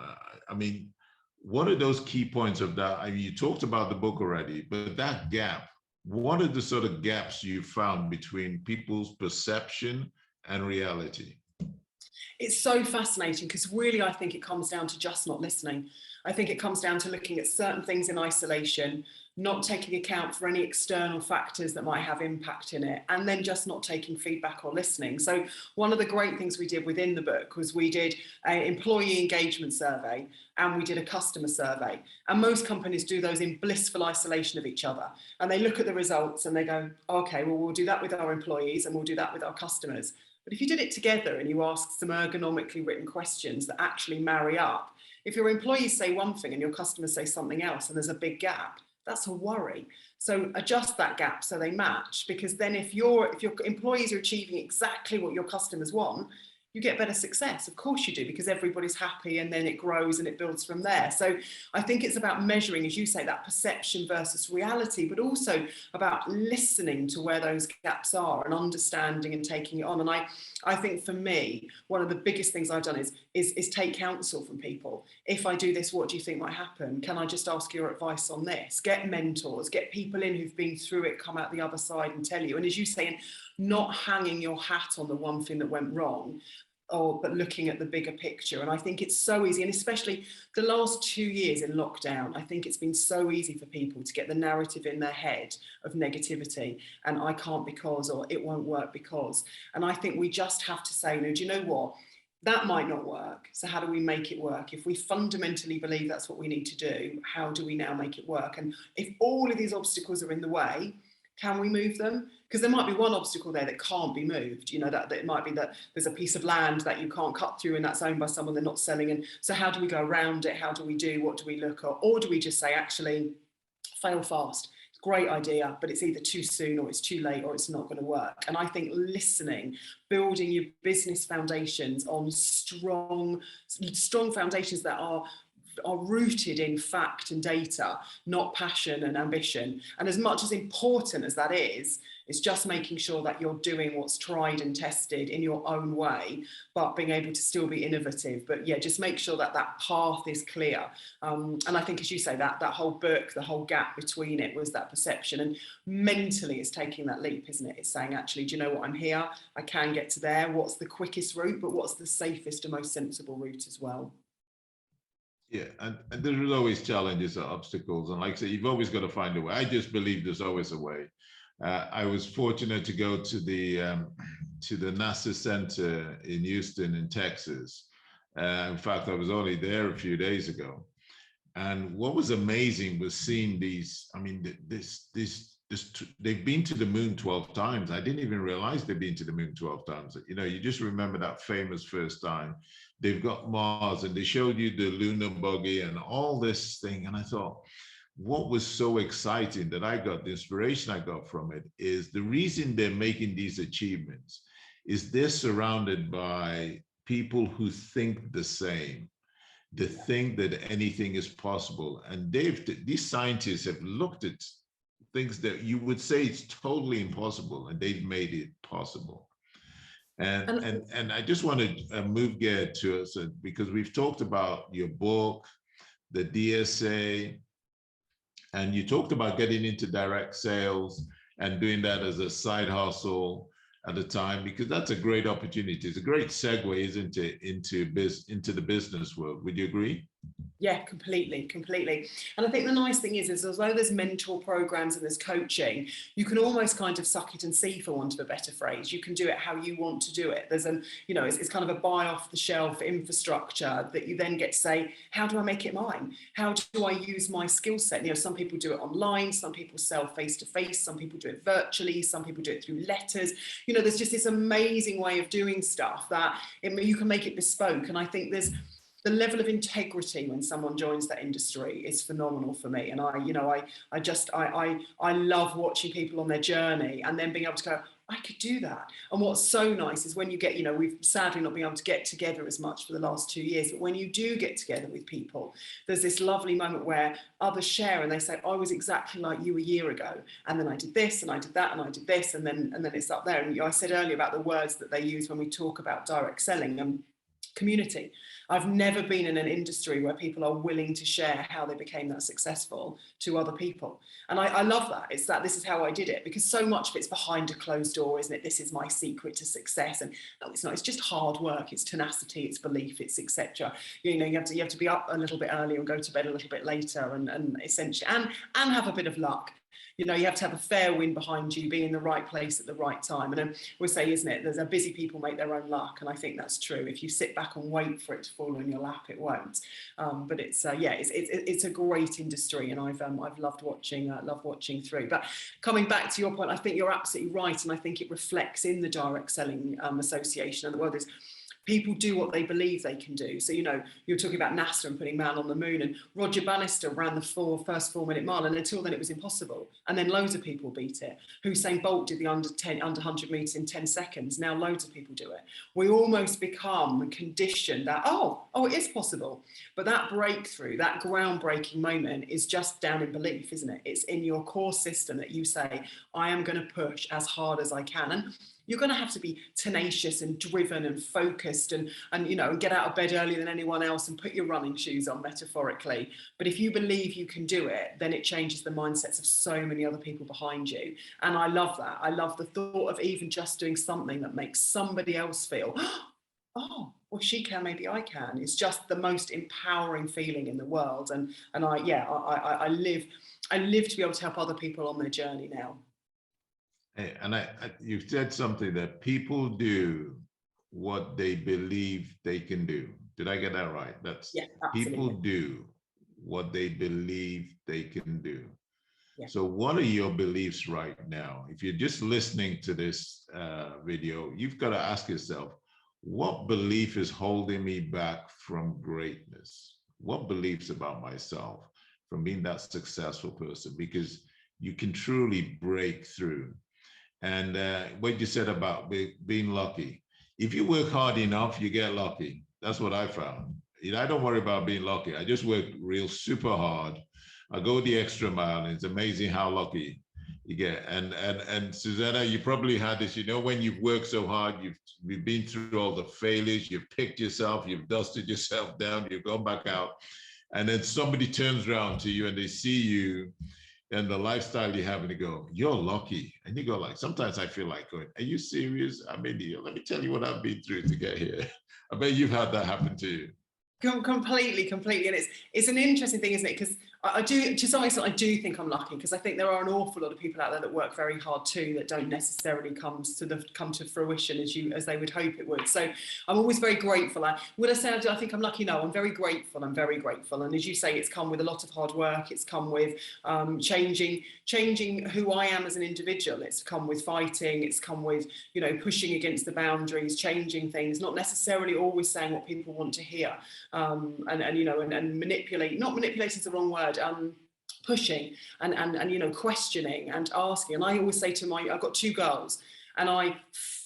I mean, what are those key points of that? I mean, you talked about the book already, but that gap, what are the sort of gaps you found between people's perception and reality?
It's so fascinating, because really I think it comes down to just not listening. I think it comes down to looking at certain things in isolation, not taking account for any external factors that might have impact in it, and then just not taking feedback or listening. So one of the great things we did within the book was we did an employee engagement survey and we did a customer survey. And most companies do those in blissful isolation of each other. And they look at the results and they go, okay, well, we'll do that with our employees and we'll do that with our customers. But if you did it together and you asked some ergonomically written questions that actually marry up, if your employees say one thing and your customers say something else and there's a big gap, that's a worry. So adjust that gap so they match, because then if your employees are achieving exactly what your customers want, you get better success. Of course you do, because everybody's happy and then it grows and it builds from there. So I think it's about measuring, as you say, that perception versus reality, but also about listening to where those gaps are and understanding and taking it on. And I think for me, one of the biggest things I've done is take counsel from people. If I do this, what do you think might happen? Can I just ask your advice on this? Get mentors, get people in who've been through it, come out the other side and tell you. And as you say, not hanging your hat on the one thing that went wrong, but looking at the bigger picture. And I think it's so easy, and especially the last 2 years in lockdown, I think it's been so easy for people to get the narrative in their head of negativity and I can't because, or it won't work because. And I think we just have to say, no, do you know what? That might not work. So how do we make it work? If we fundamentally believe that's what we need to do, how do we now make it work? And if all of these obstacles are in the way, Can we move them? Because there might be one obstacle there that can't be moved. You know, that it might be that there's a piece of land that you can't cut through and that's owned by someone they're not selling. And so how do we go around it? How do we do? What do we look at? Or do we just say, actually, fail fast? Great idea, but it's either too soon or it's too late or it's not going to work. And I think listening, building your business foundations on strong foundations that are rooted in fact and data, not passion and ambition. And as much as important as that is, it's just making sure that you're doing what's tried and tested in your own way, but being able to still be innovative. But yeah, just make sure that that path is clear. And I think, as you say, that whole book, the whole gap between it was that perception. And mentally it's taking that leap, isn't it? It's saying, actually, do you know what? I'm here. I can get to there. What's the quickest route, but what's the safest and most sensible route as well?
Yeah, and there's always challenges or obstacles. And like I said, you've always got to find a way. I just believe there's always a way. I was fortunate to go to the NASA Center in Houston, in Texas. In fact, I was only there a few days ago. And what was amazing was seeing these, I mean, they've been to the moon 12 times. I didn't even realize they've been to the moon 12 times. You know, you just remember that famous first time. They've got Mars, and they showed you the lunar buggy and all this thing. And I thought, what was so exciting that I got, the inspiration I got from it, is the reason they're making these achievements is they're surrounded by people who think the same. They think that anything is possible. And these scientists have looked at things that you would say it's totally impossible, and they've made it possible. And I just want to move gear to us, because we've talked about your book, the DSA, and you talked about getting into direct sales and doing that as a side hustle at the time, because that's a great opportunity. It's a great segue, isn't it, into the business world. Would you agree?
Yeah, completely. And I think the nice thing is although there's mentor programs and there's coaching, you can almost kind of suck it and see, for want of a better phrase. You can do it how you want to do it. There's it's kind of a buy off the shelf infrastructure that you then get to say, how do I make it mine? How do I use my skill set? You know, some people do it online, some people sell face to face, some people do it virtually, some people do it through letters. You know, there's just this amazing way of doing stuff that you can make it bespoke. And I think there's the level of integrity when someone joins that industry is phenomenal for me. And I love watching people on their journey and then being able to go, I could do that. And what's so nice is when you get, we've sadly not been able to get together as much for the last 2 years, but when you do get together with people, there's this lovely moment where others share and they say, I was exactly like you a year ago. And then I did this and I did that and I did this. And then it's up there. And I said earlier about the words that they use when we talk about direct selling and community. I've never been in an industry where people are willing to share how they became that successful to other people. And I love that. It's that this is how I did it, because so much of it's behind a closed door, isn't it? This is my secret to success. And no, it's not. It's just hard work. It's tenacity. It's belief. It's etc. You have to be up a little bit earlier and go to bed a little bit later, and essentially and have a bit of luck. You have to have a fair wind behind you, be in the right place at the right time. And we say, isn't it, there's a busy people make their own luck. And I think that's true. If you sit back and wait for it to fall in your lap, it won't. But it's a great industry, and I've loved watching through. But coming back to your point, I think you're absolutely right, and I think it reflects in the Direct Selling Association. And the world is, people do what they believe they can do. So, you're talking about NASA and putting man on the moon, and Roger Bannister ran the first 4-minute mile, and until then it was impossible. And then loads of people beat it. Usain Bolt did the under 100 meters in 10 seconds. Now loads of people do it. We almost become conditioned that, oh, it is possible. But that breakthrough, that groundbreaking moment is just down in belief, isn't it? It's in your core system that you say, I am going to push as hard as I can. And you're going to have to be tenacious and driven and focused and get out of bed earlier than anyone else and put your running shoes on, metaphorically. But if you believe you can do it, then it changes the mindsets of so many other people behind you. And I love that. I love the thought of even just doing something that makes somebody else feel, oh, well, she can, maybe I can. It's just the most empowering feeling in the world. And I live to be able to help other people on their journey now.
And you've said something that people do what they believe they can do. Did I get that right? That's
yeah, absolutely.
People do what they believe they can do.
Yeah.
So what are your beliefs right now? If you're just listening to this video, you've got to ask yourself, what belief is holding me back from greatness? What beliefs about myself from being that successful person? Because you can truly break through. And what you said about being lucky, if you work hard enough, you get lucky. That's what I found. I don't worry about being lucky. I just work real super hard. I go the extra mile, and it's amazing how lucky you get. And Susannah, you probably had this, when you've worked so hard, you've been through all the failures, you've picked yourself, you've dusted yourself down, you've gone back out, and then somebody turns around to you and they see you and the lifestyle you have, and you go, you're lucky. And you go like, sometimes I feel like going, are you serious? I mean, let me tell you what I've been through to get here. I bet you've had that happen to you.
Completely. And it's an interesting thing, isn't it? Because I do, to some extent, I do think I'm lucky, because I think there are an awful lot of people out there that work very hard too, that don't necessarily come to fruition as they would hope it would. So I'm always very grateful. Would I say I think I'm lucky? No, I'm very grateful. And as you say, it's come with a lot of hard work. It's come with changing who I am as an individual. It's come with fighting. It's come with, pushing against the boundaries, changing things, not necessarily always saying what people want to hear. And not manipulating is the wrong word, pushing and questioning and asking. And I always say to I've got 2 girls, and I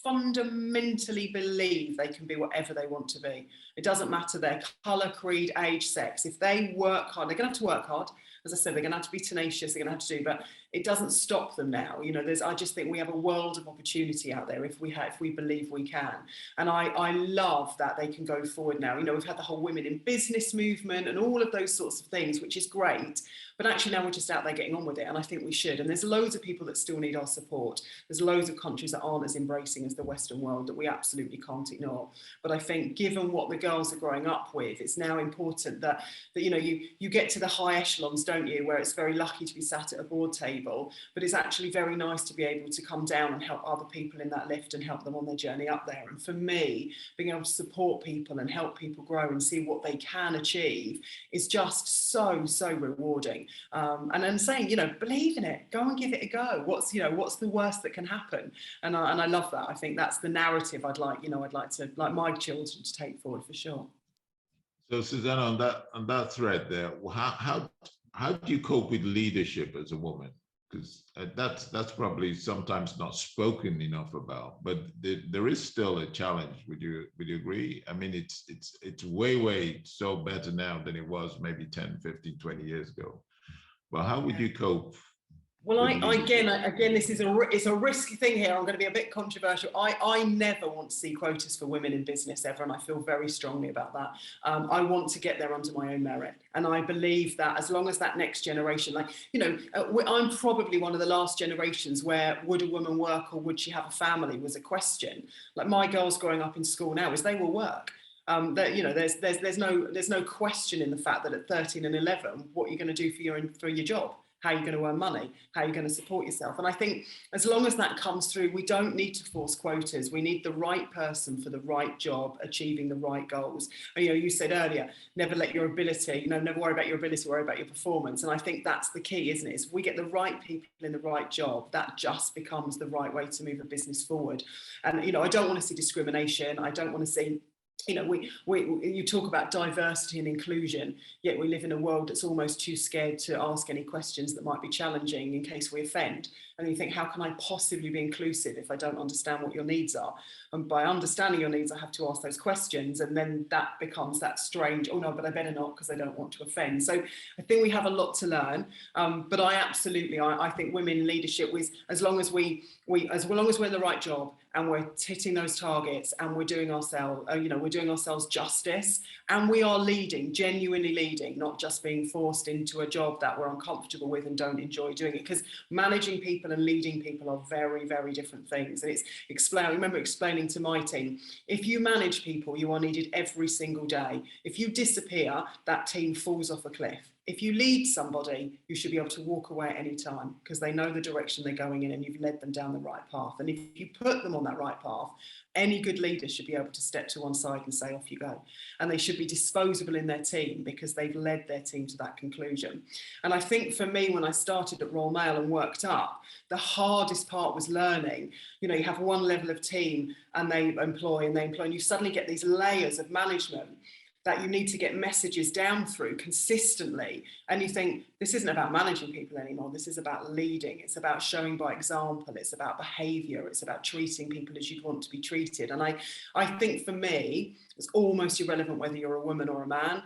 fundamentally believe they can be whatever they want to be. It doesn't matter their colour, creed, age, sex. If they work hard, they're going to have to work hard. As I said, they're going to have to be tenacious, they're going to have to do, but it doesn't stop them now. I just think we have a world of opportunity out there if we believe we can. And I love that they can go forward now. We've had the whole women in business movement and all of those sorts of things, which is great. But actually now we're just out there getting on with it, and I think we should. And there's loads of people that still need our support. There's loads of countries that aren't as embracing as the Western world that we absolutely can't ignore. But I think given what the girls are growing up with, it's now important that you get to the high echelons, don't you, where it's very lucky to be sat at a board table, but it's actually very nice to be able to come down and help other people in that lift and help them on their journey up there. And for me, being able to support people and help people grow and see what they can achieve is just so rewarding. And then saying, believe in it, go and give it a go. What's the worst that can happen? And I love that. I think that's the narrative I'd like my children to take forward, for sure.
So Susannah, on that thread there, how do you cope with leadership as a woman? Because that's probably sometimes not spoken enough about, but there is still a challenge. Would you agree? I mean, it's way so better now than it was maybe 10, 15, 20 years ago. Well, how would you cope?
Well, again, this is it's a risky thing here. I'm going to be a bit controversial. I never want to see quotas for women in business ever, and I feel very strongly about that. I want to get there under my own merit, and I believe that as long as that next generation, I'm probably one of the last generations where would a woman work or would she have a family was a question. Like my girls growing up in school now is they will work. There's no question in the fact that at 13 and 11, what you're going to do for your job. How are you going to earn money? How are you going to support yourself? And I think as long as that comes through, we don't need to force quotas. We need the right person for the right job, achieving the right goals. And, you said earlier, never let your ability, never worry about your ability, worry about your performance. And I think that's the key, isn't it? If we get the right people in the right job, that just becomes the right way to move a business forward. And, I don't want to see discrimination. I don't want to see you talk about diversity and inclusion, yet we live in a world that's almost too scared to ask any questions that might be challenging in case we offend. And you think, how can I possibly be inclusive if I don't understand what your needs are? And by understanding your needs, I have to ask those questions. And then that becomes that strange, oh no, but I better not because I don't want to offend. So I think we have a lot to learn. But I think women in leadership, as long as we're in the right job and we're hitting those targets and we're doing ourselves justice, and we are leading, genuinely leading, not just being forced into a job that we're uncomfortable with and don't enjoy doing it. Because managing people and leading people are very, very different things. And I remember explaining to my team, if you manage people, you are needed every single day. If you disappear, that team falls off a cliff. if you lead somebody, you should be able to walk away at any time because they know the direction they're going in and you've led them down the right path. And if you put them on that right path, any good leader should be able to step to one side and say, off you go. And they should be disposable in their team because they've led their team to that conclusion. And I think for me, when I started at Royal Mail and worked up, the hardest part was learning. You know, you have one level of team and they employ, and you suddenly get these layers of management that you need to get messages down through consistently. And you think, this isn't about managing people anymore. This is about leading. It's about showing by example. It's about behavior. It's about treating people as you'd want to be treated. And I think for me, it's almost irrelevant whether you're a woman or a man.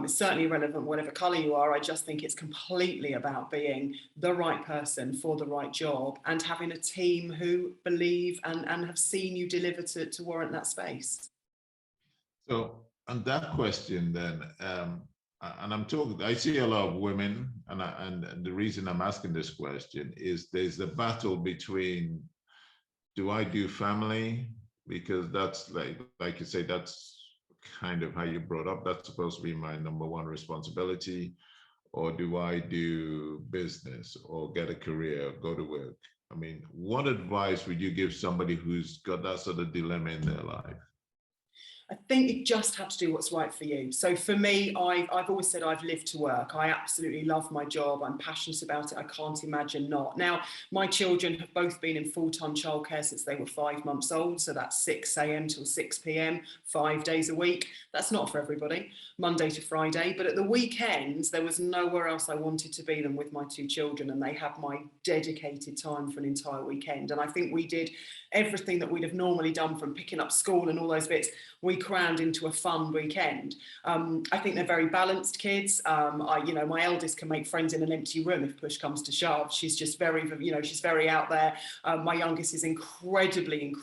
It's certainly irrelevant whatever colour you are. I just think it's completely about being the right person for the right job and having a team who believe and have seen you deliver to warrant that space.
So on that question then, and I'm talking, I see a lot of women, and the reason I'm asking this question is there's a battle between, do I do family? Because that's like you say, that's kind of how you brought up, that's supposed to be my number one responsibility. Or do I do business or get a career, go to work? I mean, what advice would you give somebody who's got that sort of dilemma in their life?
I think you just have to do what's right for you. So for me, I've always said I've lived to work. I absolutely love my job. I'm passionate about it. I can't imagine not. Now, my children have both been in full-time childcare since they were 5 months old. So that's 6 a.m. till 6 p.m, 5 days a week. That's not for everybody, Monday to Friday. But at the weekends, there was nowhere else I wanted to be than with my 2 children. And they had my dedicated time for an entire weekend. And I think we did everything that we'd have normally done, from picking up school and all those bits, we crammed into a fun weekend. I think they're very balanced kids. My eldest can make friends in an empty room if push comes to shove. She's just very, she's very out there. My youngest is incredibly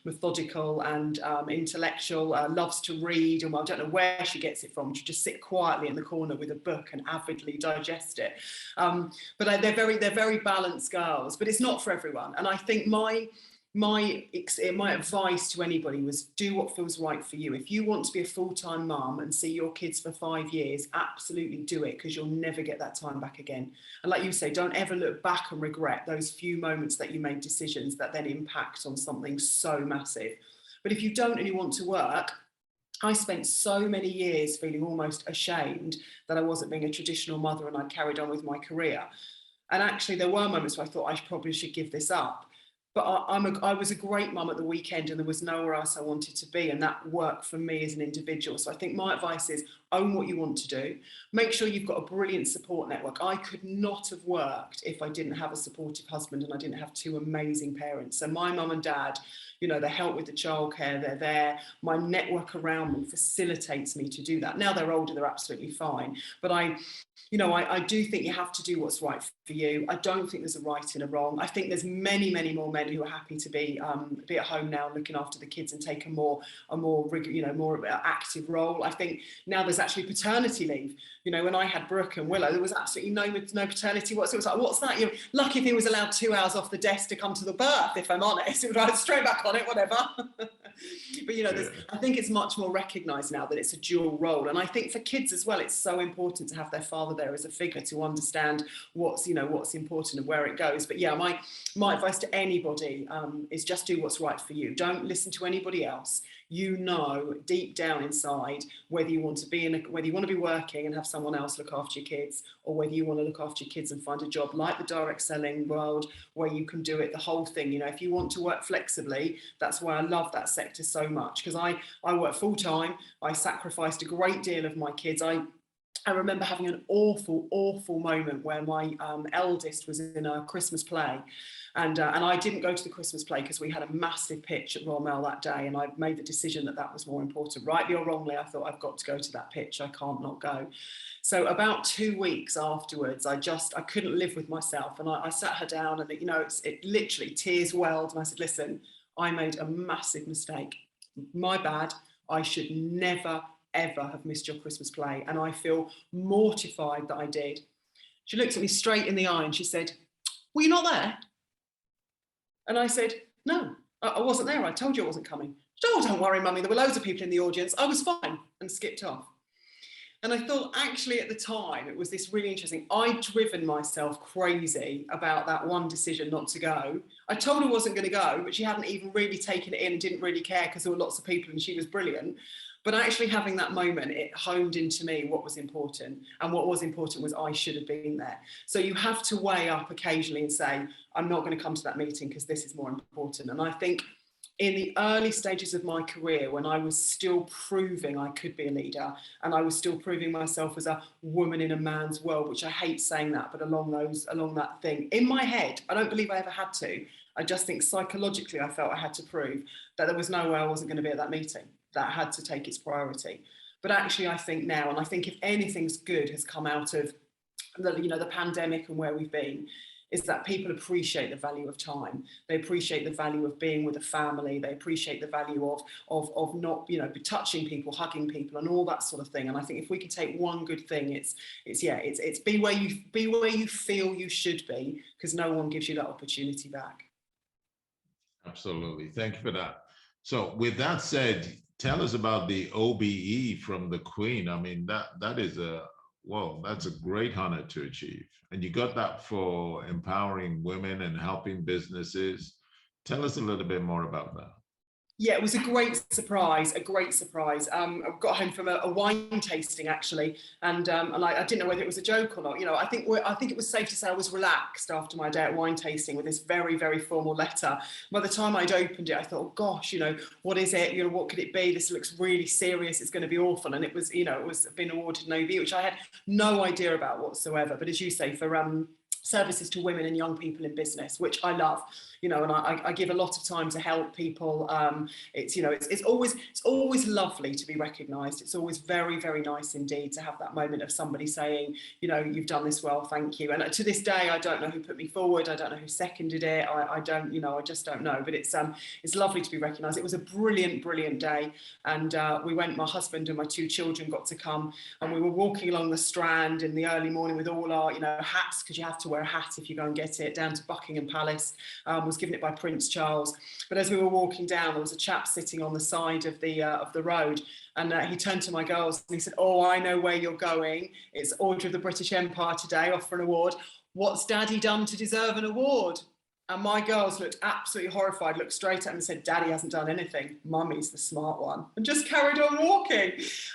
methodical and intellectual, loves to read, and I don't know where she gets it from. She just sit quietly in the corner with a book and avidly digest it. But they're very balanced girls, but it's not for everyone. And I think my advice to anybody was, do what feels right for you. If you want to be a full-time mum and see your kids for 5 years, absolutely do it, because you'll never get that time back again. And like you say, don't ever look back and regret those few moments that you made decisions that then impact on something so massive. But if you don't and you want to work, I spent so many years feeling almost ashamed that I wasn't being a traditional mother and I carried on with my career. And actually there were moments where I thought I probably should give this up. But I was a great mum at the weekend, and there was nowhere else I wanted to be, and that worked for me as an individual. So I think my advice is, own what you want to do. Make sure you've got a brilliant support network. I could not have worked if I didn't have a supportive husband and I didn't have 2 amazing parents. So my mum and dad, they help with the childcare, they're there. My network around me facilitates me to do that. Now they're older, they're absolutely fine. But I do think you have to do what's right for you. I don't think there's a right and a wrong. I think there's many more men who are happy to be at home now, looking after the kids and take a more active role. I think now there's actually paternity leave. When I had Brooke and Willow, there was absolutely no paternity whatsoever. It was like, what's that? Lucky if he was allowed 2 hours off the desk to come to the birth, if I'm honest. It would go straight back on it, whatever. But I think it's much more recognised now that it's a dual role. And I think for kids as well, it's so important to have their father there as a figure to understand what's important and where it goes. But yeah, my advice to anybody is just do what's right for you. Don't listen to anybody else. Deep down inside whether you want to be working and have someone else look after your kids, or whether you want to look after your kids and find a job like the direct selling world where you can do it, the whole thing. If you want to work flexibly, that's why I love that sector so much, because I work full time. I sacrificed a great deal of my kids. I remember having an awful moment where my eldest was in a Christmas play, and I didn't go to the Christmas play because we had a massive pitch at Royal Mail that day, and I made the decision that was more important. Rightly or wrongly, I thought, I've got to go to that pitch. I can't not go. So about 2 weeks afterwards, I couldn't live with myself, and I sat her down, and it literally tears welled, and I said, listen, I made a massive mistake. My bad. I should never ever have missed your Christmas play, and I feel mortified that I did. She looked at me straight in the eye and she said, were you not there? And I said, no, I wasn't there. I told you I wasn't coming. She said, oh, don't worry, mummy, there were loads of people in the audience. I was fine, and skipped off. And I thought, actually, at the time, it was this really interesting. I'd driven myself crazy about that one decision not to go. I told her I wasn't going to go, but she hadn't even really taken it in and didn't really care because there were lots of people and she was brilliant. But actually having that moment, it honed into me what was important. And what was important was I should have been there. So you have to weigh up occasionally and say, I'm not going to come to that meeting because this is more important. And I think in the early stages of my career, when I was still proving I could be a leader and I was still proving myself as a woman in a man's world, which I hate saying that, but along that thing, in my head, I don't believe I ever had to. I just think psychologically I felt I had to prove that there was no way I wasn't going to be at that meeting. That had to take its priority. But actually I think now, and I think if anything's good has come out of the pandemic and where we've been, is that people appreciate the value of time. They appreciate the value of being with a family. They appreciate the value of not, touching people, hugging people, and all that sort of thing. And I think if we can take one good thing, it's be where you feel you should be, because no one gives you that opportunity back.
Absolutely. Thank you for that. So with that said, tell us about the OBE from the Queen. I mean, that is that's a great honor to achieve. And you got that for empowering women and helping businesses. Tell us a little bit more about that.
Yeah, it was a great surprise, I got home from a wine tasting, actually, and I didn't know whether it was a joke or not. I think it was safe to say I was relaxed after my day at wine tasting with this very, very formal letter. By the time I'd opened it, I thought, oh, gosh, what is it? What could it be? This looks really serious. It's going to be awful. And it was, it was been awarded an OBE, which I had no idea about whatsoever. But as you say, for services to women and young people in business, which I love, and I give a lot of time to help people. It's always lovely to be recognised. It's always very, very nice indeed to have that moment of somebody saying, you've done this well, thank you. And to this day, I don't know who put me forward. I don't know who seconded it. I just don't know. But it's lovely to be recognised. It was a brilliant, brilliant day. And we went, my husband and my two children got to come, and we were walking along the Strand in the early morning with all our, hats, because you have to wear a hat if you go and get it, down to Buckingham Palace. Was given it by Prince Charles. But as we were walking down, there was a chap sitting on the side of the road, and he turned to my girls and he said, "Oh, I know where you're going. It's Order of the British Empire today, off for an award. What's Daddy done to deserve an award?" And my girls looked absolutely horrified, looked straight at him and said, "Daddy hasn't done anything. Mummy's the smart one," and just carried on walking.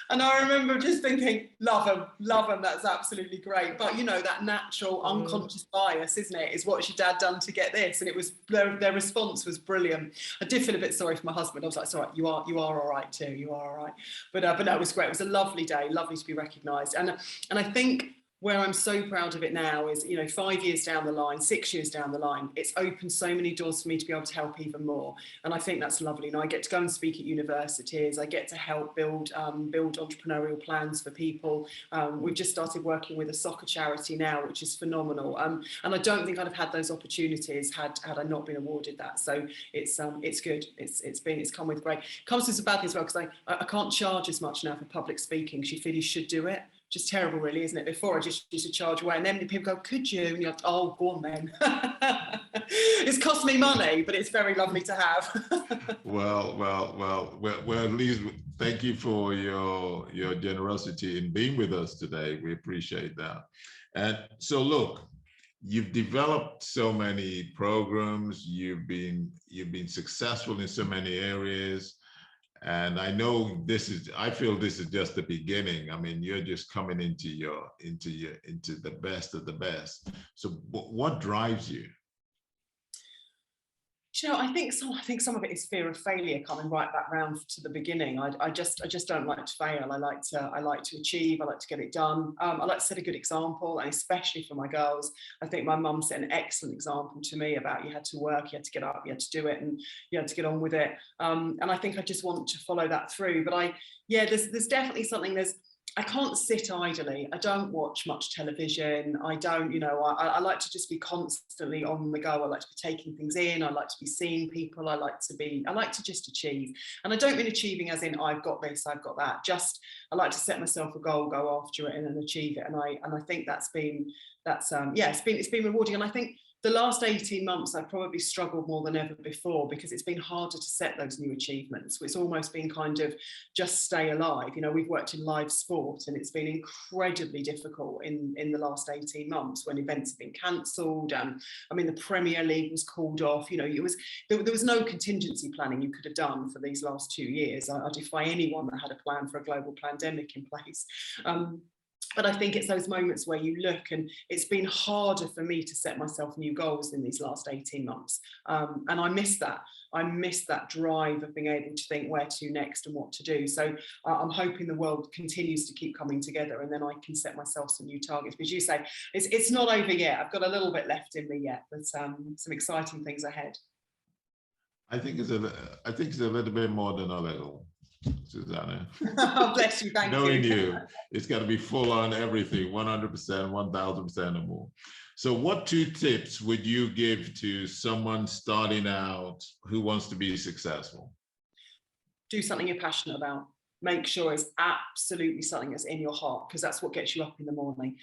And I remember just thinking, love them, that's absolutely great. But that natural unconscious bias, isn't it, is what's your dad done to get this? And it was, their response was brilliant. I did feel a bit sorry for my husband. I was like, "It's all right, you are all right too, you are all right." But no, it was great. It was a lovely day, lovely to be recognised. And I think where I'm so proud of it now is, 5 years down the line, 6 years down the line, it's opened so many doors for me to be able to help even more. And I think that's lovely. I get to go and speak at universities. I get to help build entrepreneurial plans for people. We've just started working with a soccer charity now, which is phenomenal. And I don't think I'd have had those opportunities had I not been awarded that. So it's good. It's come with great. It comes with some bad things as well, because I can't charge as much now for public speaking, because you feel you should do it. Just terrible, really, isn't it? Before, I just used to charge away, and then people go, "Could you?" And you're like, "Oh, go on then." It's cost me money, but it's very lovely to have.
Well, at least thank you for your generosity in being with us today. We appreciate that. And so, look, you've developed so many programs. You've been successful in so many areas. And I feel this is just the beginning. I mean, you're just coming into the best of the best. So what drives you?
I think some of it is fear of failure, coming right back round to the beginning. I just don't like to fail. I like to achieve. I like to get it done. I like to set a good example, and especially for my girls. I think my mum set an excellent example to me about, you had to work, you had to get up, you had to do it, and you had to get on with it. And I think I just want to follow that through. But there's definitely something. I can't sit idly. I don't watch much television. I don't, I like to just be constantly on the go. I like to be taking things in. I like to be seeing people. I like to just achieve. And I don't mean achieving as in, I've got this, I've got that. Just, I like to set myself a goal, go after it, and then achieve it. And I think it's been rewarding. And I think the last 18 months, I've probably struggled more than ever before because it's been harder to set those new achievements. It's almost been kind of just stay alive. You know, we've worked in live sport and it's been incredibly difficult in the last 18 months when events have been cancelled. And I mean, the Premier League was called off. You know, there was no contingency planning you could have done for these last 2 years. I defy anyone that had a plan for a global pandemic in place. But I think it's those moments where you look, and it's been harder for me to set myself new goals in these last 18 months. And I miss that. I miss that drive of being able to think where to next and what to do. So I'm hoping the world continues to keep coming together, and then I can set myself some new targets. But as you say, it's not over yet. I've got a little bit left in me yet, but some exciting things ahead.
I think it's a little bit more than a little. Susannah.
Oh, bless you, thank
Knowing
you.
It's got to be full on everything, 100%, 1000% or more. So what 2 tips would you give to someone starting out who wants to be successful?
Do something you're passionate about. Make sure it's absolutely something that's in your heart, because that's what gets you up in the morning.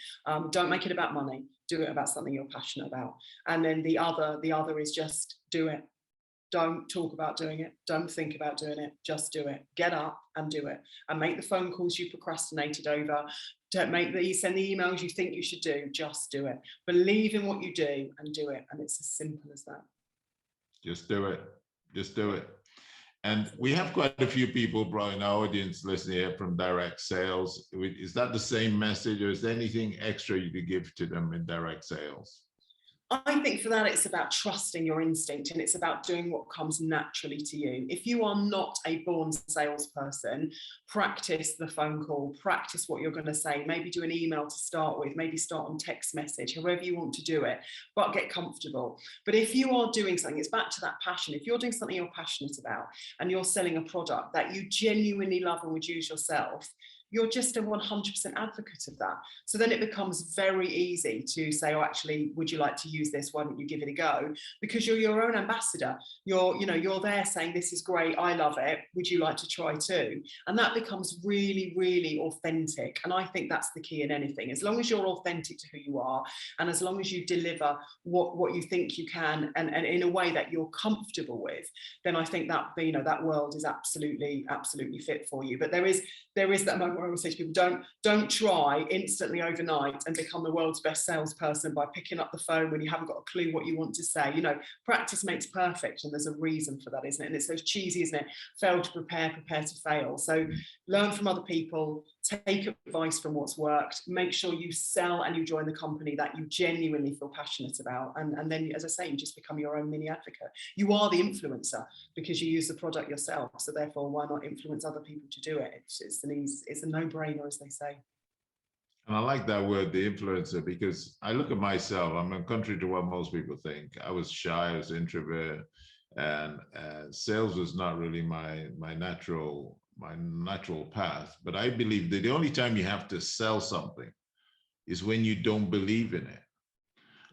Don't make it about money. Do it about something you're passionate about. And then the other is just do it. Don't talk about doing it. Don't think about doing it. Just do it. Get up and do it. And make the phone calls you procrastinated over. Don't send the emails you think you should do. Just do it. Believe in what you do and do it. And it's as simple as that.
Just do it. Just do it. And we have quite a few people brought in our audience listening here from direct sales. Is that the same message, or is there anything extra you could give to them in direct sales?
I think for that, it's about trusting your instinct, and it's about doing what comes naturally to you. If you are not a born salesperson, practice the phone call, practice what you're going to say, maybe do an email to start with, maybe start on text message, however you want to do it, but get comfortable. But if you are doing something, it's back to that passion. If you're doing something you're passionate about and you're selling a product that you genuinely love and would use yourself, you're just a 100% advocate of that. So then it becomes very easy to say, oh, actually, would you like to use this? Why don't you give it a go? Because you're your own ambassador. You're there saying, this is great, I love it. Would you like to try too? And that becomes really, really authentic. And I think that's the key in anything. As long as you're authentic to who you are, and as long as you deliver what you think you can, and in a way that you're comfortable with, then I think that, that world is absolutely fit for you. But there is that moment where I always say to people, don't try instantly overnight and become the world's best salesperson by picking up the phone when you haven't got a clue what you want to say. Practice makes perfect, and there's a reason for that, isn't it? And it's so cheesy, isn't it? Fail to prepare to fail. So learn from other people, take advice from what's worked, make sure you sell and you join the company that you genuinely feel passionate about. And then, as I say, you just become your own mini advocate. You are the influencer because you use the product yourself. So therefore, why not influence other people to do it? It's a no-brainer, as they say.
And I like that word, the influencer, because I look at myself, I'm contrary to what most people think. I was shy, I was introvert, and sales was not really my natural path. But I believe that the only time you have to sell something is when you don't believe in it.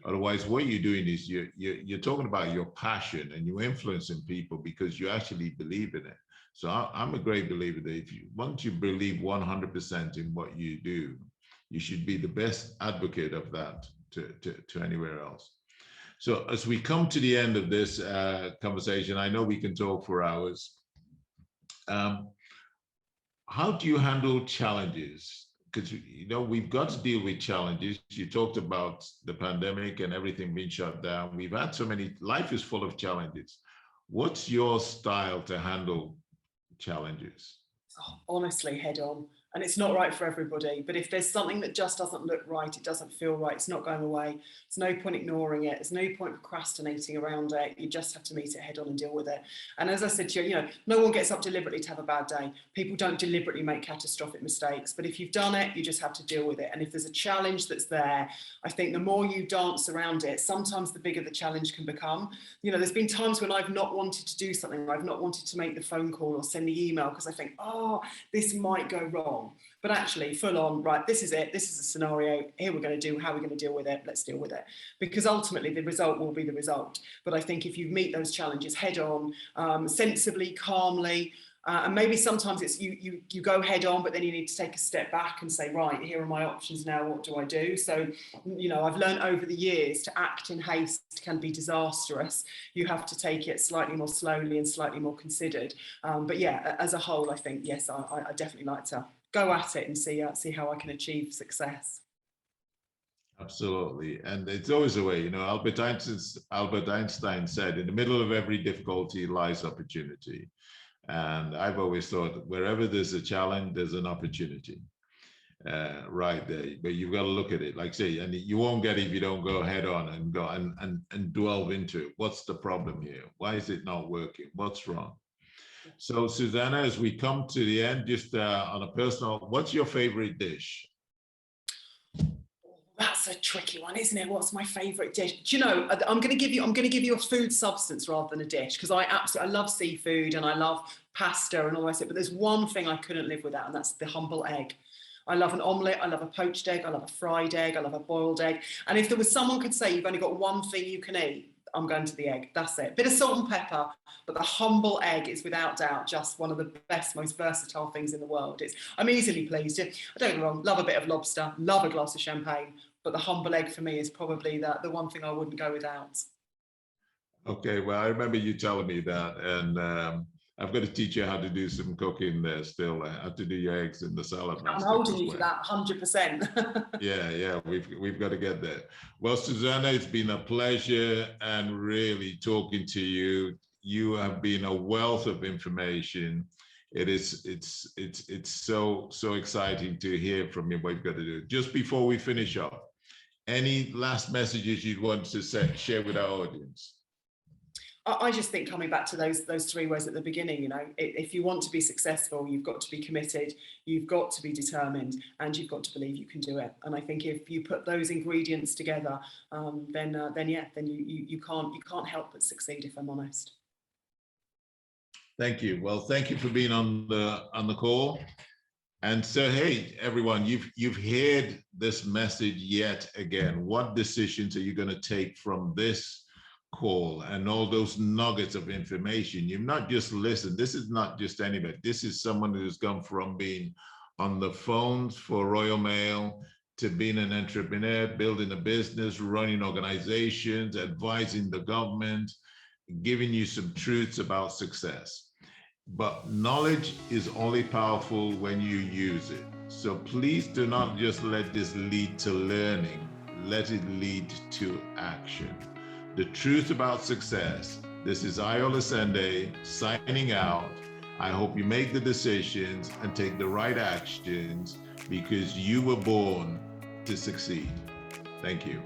Otherwise, what you're doing is you're talking about your passion, and you're influencing people because you actually believe in it. So I'm a great believer that once you believe 100% in what you do, you should be the best advocate of that to anywhere else. So as we come to the end of this conversation, I know we can talk for hours. How do you handle challenges? Because we've got to deal with challenges. You talked about the pandemic and everything being shut down. We've had so many, life is full of challenges. What's your style to handle challenges?
Oh, honestly, head on. And it's not right for everybody, but if there's something that just doesn't look right, it doesn't feel right, it's not going away, there's no point ignoring it, there's no point procrastinating around it, you just have to meet it head on and deal with it. And as I said to you, no one gets up deliberately to have a bad day. People don't deliberately make catastrophic mistakes, but if you've done it, you just have to deal with it. And if there's a challenge that's there, I think the more you dance around it, sometimes the bigger the challenge can become. There's been times when I've not wanted to do something, I've not wanted to make the phone call or send the email because I think, oh, this might go wrong. But actually, full on, right, this is it, this is a scenario, here we're going to do, how we're going to deal with it, let's deal with it. Because ultimately, the result will be the result. But I think if you meet those challenges head on, sensibly, calmly, And maybe sometimes it's you go head on, but then you need to take a step back and say, right, here are my options now, what do I do? So, you know, I've learned over the years to act in haste can be disastrous. You have to take it slightly more slowly and slightly more considered. But yeah, as a whole, I think, yes, I definitely like to go at it and see how I can achieve success.
Absolutely. And it's always a way, you know, Albert Einstein said, in the middle of every difficulty lies opportunity. And I've always thought wherever there's a challenge, there's an opportunity right there. But you've got to look at it, like say, and you won't get it if you don't go head on and go and delve into it. What's the problem here? Why is it not working? What's wrong? So Susannah, as we come to the end, just on a personal, what's your favorite dish?
That's a tricky one, isn't it? What's my favourite dish? Do you know, I'm going to give you a food substance rather than a dish, because I love seafood and I love pasta and all that. But there's one thing I couldn't live without, and that's the humble egg. I love an omelette, I love a poached egg, I love a fried egg, I love a boiled egg. And if there was someone could say you've only got one thing you can eat, I'm going to the egg. That's it. Bit of salt and pepper, but the humble egg is without doubt just one of the best, most versatile things in the world. I'm easily pleased. I don't get me wrong, love a bit of lobster, love a glass of champagne, but the humble egg for me is probably the one thing I wouldn't go without.
Okay, well, I remember you telling me that, and I've got to teach you how to do some cooking there still. How to do your eggs in the salad.
I'm holding you to that 100%.
Yeah, we've got to get there. Well, Susannah, it's been a pleasure and really talking to you. You have been a wealth of information. It's so exciting to hear from you what you've got to do. Just before we finish up, any last messages you'd want to share with our audience?
I just think coming back to those three words at the beginning, you know, if you want to be successful, you've got to be committed, you've got to be determined, and you've got to believe you can do it. And I think if you put those ingredients together, then you can't help but succeed, if I'm honest.
Thank you. Well, thank you for being on the call. And so, hey, everyone, you've heard this message yet again. What decisions are you going to take from this call and all those nuggets of information? You've not just listened. This is not just anybody. This is someone who's gone from being on the phones for Royal Mail to being an entrepreneur, building a business, running organizations, advising the government, giving you some truths about success. But knowledge is only powerful when you use it. So please do not just let this lead to learning, let it lead to action. The truth about success. This is Ayola Sende signing out. I hope you make the decisions and take the right actions because you were born to succeed. Thank you.